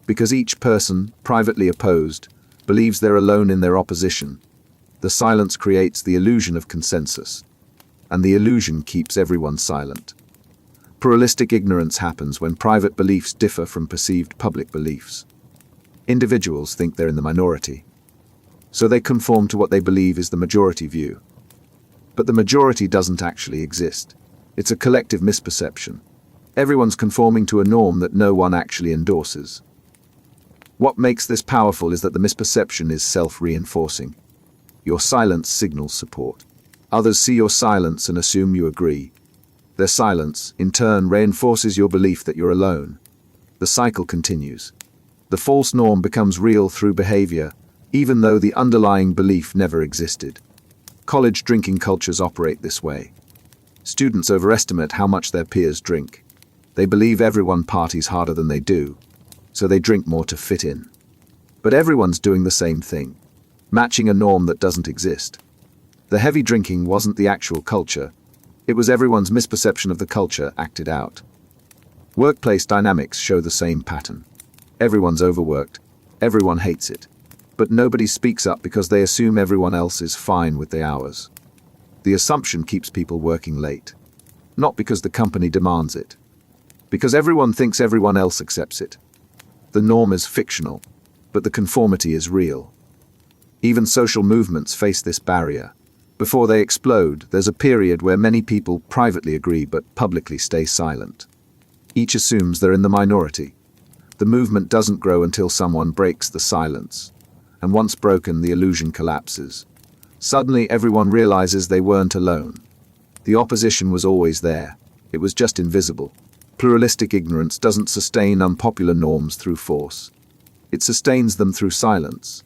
A: Because each person, privately opposed, believes they're alone in their opposition. The silence creates the illusion of consensus, and the illusion keeps everyone silent. Pluralistic ignorance happens when private beliefs differ from perceived public beliefs. Individuals think they're in the minority, so they conform to what they believe is the majority view. But the majority doesn't actually exist. It's a collective misperception. Everyone's conforming to a norm that no one actually endorses. What makes this powerful is that the misperception is self-reinforcing. Your silence signals support. Others see your silence and assume you agree. Their silence, in turn, reinforces your belief that you're alone. The cycle continues. The false norm becomes real through behavior, even though the underlying belief never existed. College drinking cultures operate this way. Students overestimate how much their peers drink. They believe everyone parties harder than they do, so they drink more to fit in. But everyone's doing the same thing, matching a norm that doesn't exist. The heavy drinking wasn't the actual culture. It was everyone's misperception of the culture acted out. Workplace dynamics show the same pattern. Everyone's overworked. Everyone hates it. But nobody speaks up because they assume everyone else is fine with the hours. The assumption keeps people working late. Not because the company demands it. Because everyone thinks everyone else accepts it. The norm is fictional, but the conformity is real. Even social movements face this barrier. Before they explode, there's a period where many people privately agree but publicly stay silent. Each assumes they're in the minority. The movement doesn't grow until someone breaks the silence. And once broken, the illusion collapses. Suddenly, everyone realizes they weren't alone. The opposition was always there. It was just invisible. Pluralistic ignorance doesn't sustain unpopular norms through force. It sustains them through silence.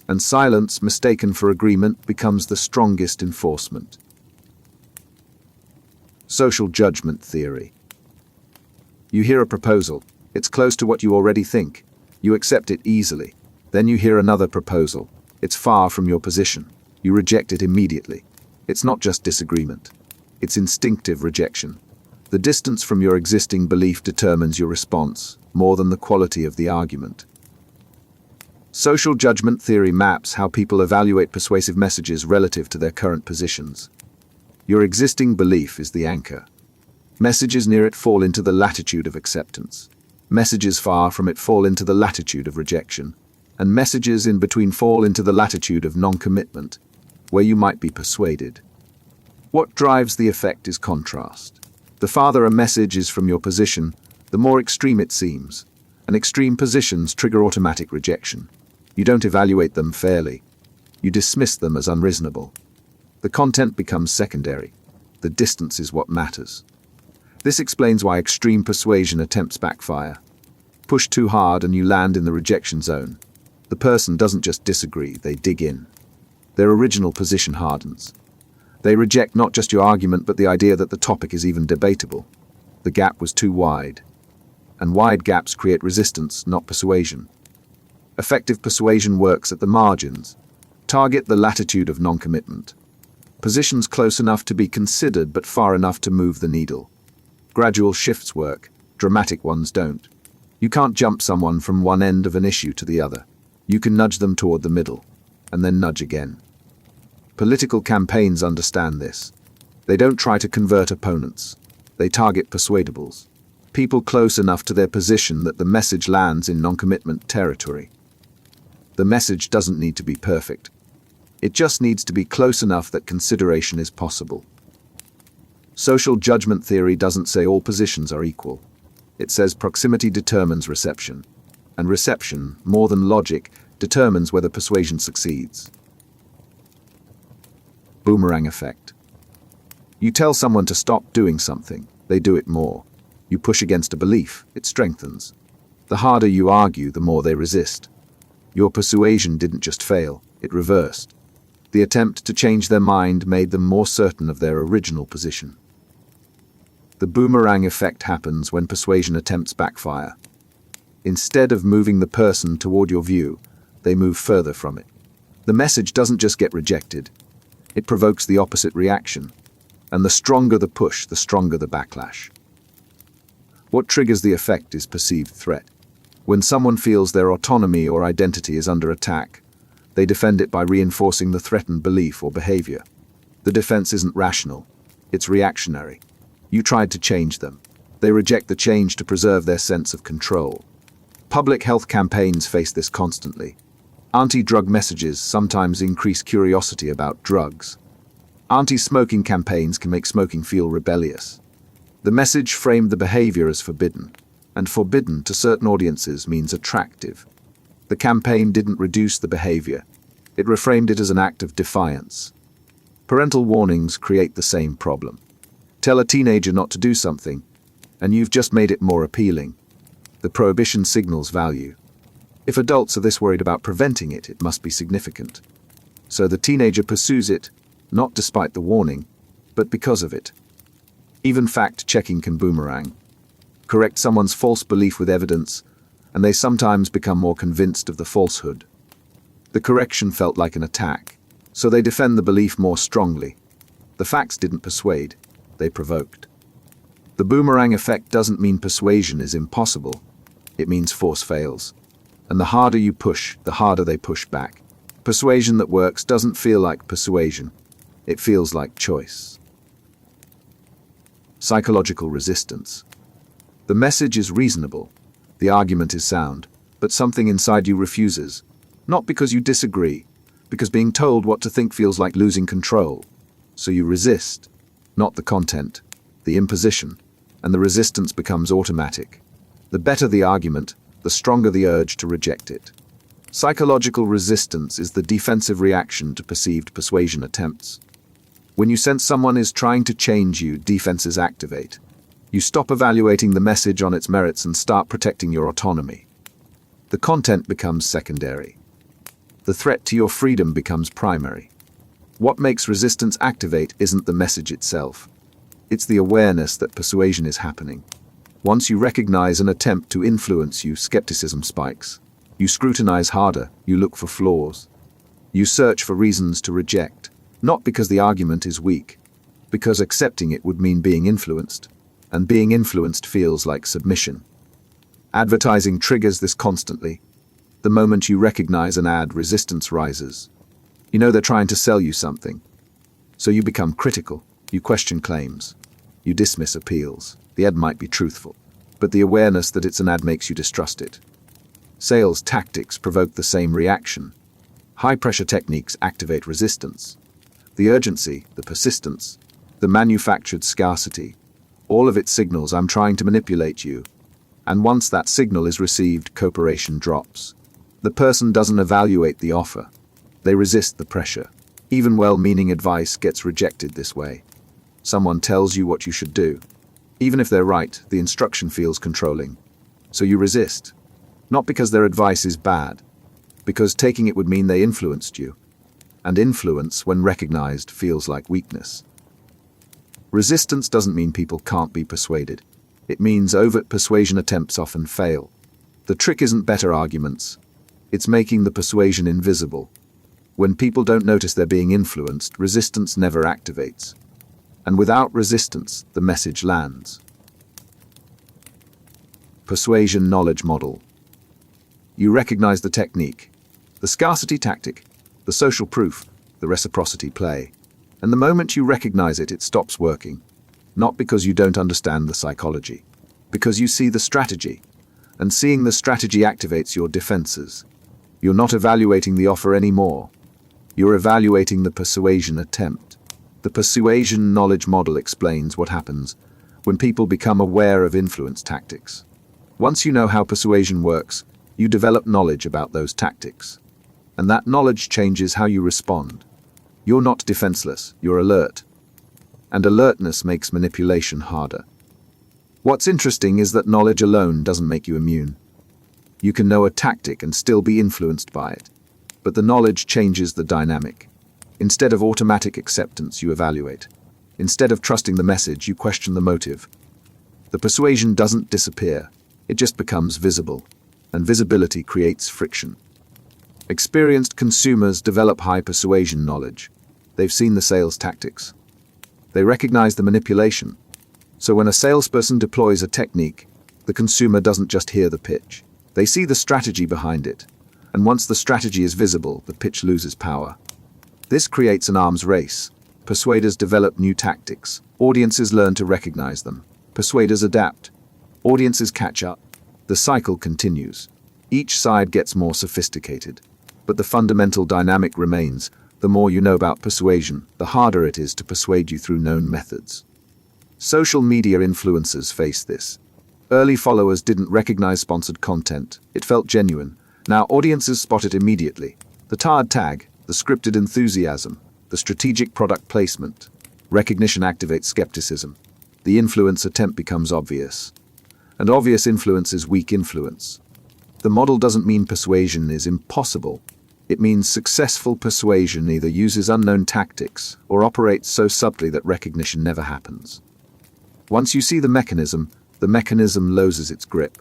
A: And silence, mistaken for agreement, becomes the strongest enforcement. Social judgment theory. You hear a proposal. It's close to what you already think. You accept it easily. Then you hear another proposal. It's far from your position. You reject it immediately. It's not just disagreement. It's instinctive rejection. The distance from your existing belief determines your response, more than the quality of the argument. Social judgment theory maps how people evaluate persuasive messages relative to their current positions. Your existing belief is the anchor. Messages near it fall into the latitude of acceptance. Messages far from it fall into the latitude of rejection. And messages in between fall into the latitude of non-commitment, where you might be persuaded. What drives the effect is contrast. The farther a message is from your position, the more extreme it seems, and extreme positions trigger automatic rejection. You don't evaluate them fairly. You dismiss them as unreasonable. The content becomes secondary. The distance is what matters. This explains why extreme persuasion attempts backfire. Push too hard and you land in the rejection zone. The person doesn't just disagree, they dig in. Their original position hardens. They reject not just your argument but the idea that the topic is even debatable. The gap was too wide. And wide gaps create resistance, not persuasion. Effective persuasion works at the margins. Target the latitude of non-commitment. Positions close enough to be considered but far enough to move the needle. Gradual shifts work, dramatic ones don't. You can't jump someone from one end of an issue to the other. You can nudge them toward the middle, and then nudge again. Political campaigns understand this. They don't try to convert opponents. They target persuadables. People close enough to their position that the message lands in non-commitment territory. The message doesn't need to be perfect. It just needs to be close enough that consideration is possible. Social judgment theory doesn't say all positions are equal. It says proximity determines reception, and reception, more than logic, determines whether persuasion succeeds. Boomerang Effect. You tell someone to stop doing something, they do it more. You push against a belief, it strengthens. The harder you argue, the more they resist. Your persuasion didn't just fail, it reversed. The attempt to change their mind made them more certain of their original position. The boomerang effect happens when persuasion attempts backfire. Instead of moving the person toward your view, they move further from it. The message doesn't just get rejected, it provokes the opposite reaction. And the stronger the push, the stronger the backlash. What triggers the effect is perceived threat. When someone feels their autonomy or identity is under attack, they defend it by reinforcing the threatened belief or behavior. The defense isn't rational, it's reactionary. You tried to change them. They reject the change to preserve their sense of control. Public health campaigns face this constantly. Anti-drug messages sometimes increase curiosity about drugs. Anti-smoking campaigns can make smoking feel rebellious. The message framed the behavior as forbidden, and forbidden to certain audiences means attractive. The campaign didn't reduce the behavior, it reframed it as an act of defiance. Parental warnings create the same problem. Tell a teenager not to do something, and you've just made it more appealing. The prohibition signals value. If adults are this worried about preventing it, it must be significant. So the teenager pursues it, not despite the warning, but because of it. Even fact-checking can boomerang. Correct someone's false belief with evidence, and they sometimes become more convinced of the falsehood. The correction felt like an attack, so they defend the belief more strongly. The facts didn't persuade, they provoked. The boomerang effect doesn't mean persuasion is impossible. It means force fails. And the harder you push, the harder they push back. Persuasion that works doesn't feel like persuasion. It feels like choice. Psychological resistance. The message is reasonable. The argument is sound, but something inside you refuses. Not because you disagree, because being told what to think feels like losing control. So you resist, not the content, the imposition, and the resistance becomes automatic. The better the argument, the stronger the urge to reject it. Psychological resistance is the defensive reaction to perceived persuasion attempts. When you sense someone is trying to change you, defenses activate. You stop evaluating the message on its merits and start protecting your autonomy. The content becomes secondary. The threat to your freedom becomes primary. What makes resistance activate isn't the message itself. It's the awareness that persuasion is happening. Once you recognize an attempt to influence you, skepticism spikes. You scrutinize harder, you look for flaws. You search for reasons to reject, not because the argument is weak, because accepting it would mean being influenced. And being influenced feels like submission. Advertising triggers this constantly. The moment you recognize an ad, resistance rises. You know they're trying to sell you something. So you become critical, you question claims, you dismiss appeals. The ad might be truthful, but the awareness that it's an ad makes you distrust it. Sales tactics provoke the same reaction. High-pressure techniques activate resistance. The urgency, the persistence, the manufactured scarcity, all of it signals I'm trying to manipulate you. And once that signal is received, cooperation drops. The person doesn't evaluate the offer. They resist the pressure. Even well-meaning advice gets rejected this way. Someone tells you what you should do. Even if they're right, the instruction feels controlling. So you resist. Not because their advice is bad, because taking it would mean they influenced you. And influence, when recognized, feels like weakness. Resistance doesn't mean people can't be persuaded. It means overt persuasion attempts often fail. The trick isn't better arguments. It's making the persuasion invisible. When people don't notice they're being influenced, resistance never activates. And without resistance, the message lands. Persuasion knowledge model. You recognize the technique, the scarcity tactic, the social proof, the reciprocity play. And the moment you recognize it, it stops working. Not because you don't understand the psychology, because you see the strategy. And seeing the strategy activates your defenses. You're not evaluating the offer anymore. You're evaluating the persuasion attempt. The persuasion knowledge model explains what happens when people become aware of influence tactics. Once you know how persuasion works, you develop knowledge about those tactics. And that knowledge changes how you respond. You're not defenseless, you're alert. And alertness makes manipulation harder. What's interesting is that knowledge alone doesn't make you immune. You can know a tactic and still be influenced by it. But the knowledge changes the dynamic. Instead of automatic acceptance, you evaluate. Instead of trusting the message, you question the motive. The persuasion doesn't disappear. It just becomes visible. And visibility creates friction. Experienced consumers develop high persuasion knowledge. They've seen the sales tactics. They recognize the manipulation. So when a salesperson deploys a technique, the consumer doesn't just hear the pitch. They see the strategy behind it. And once the strategy is visible, the pitch loses power. This creates an arms race. Persuaders develop new tactics. Audiences learn to recognize them. Persuaders adapt. Audiences catch up. The cycle continues. Each side gets more sophisticated. But the fundamental dynamic remains. The more you know about persuasion, the harder it is to persuade you through known methods. Social media influencers face this. Early followers didn't recognize sponsored content. It felt genuine. Now audiences spot it immediately. The tarred tag, the scripted enthusiasm, the strategic product placement. Recognition activates skepticism. The influence attempt becomes obvious. And obvious influence is weak influence. The model doesn't mean persuasion is impossible. It means successful persuasion either uses unknown tactics or operates so subtly that recognition never happens. Once you see the mechanism loses its grip.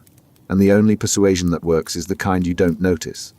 A: And the only persuasion that works is the kind you don't notice.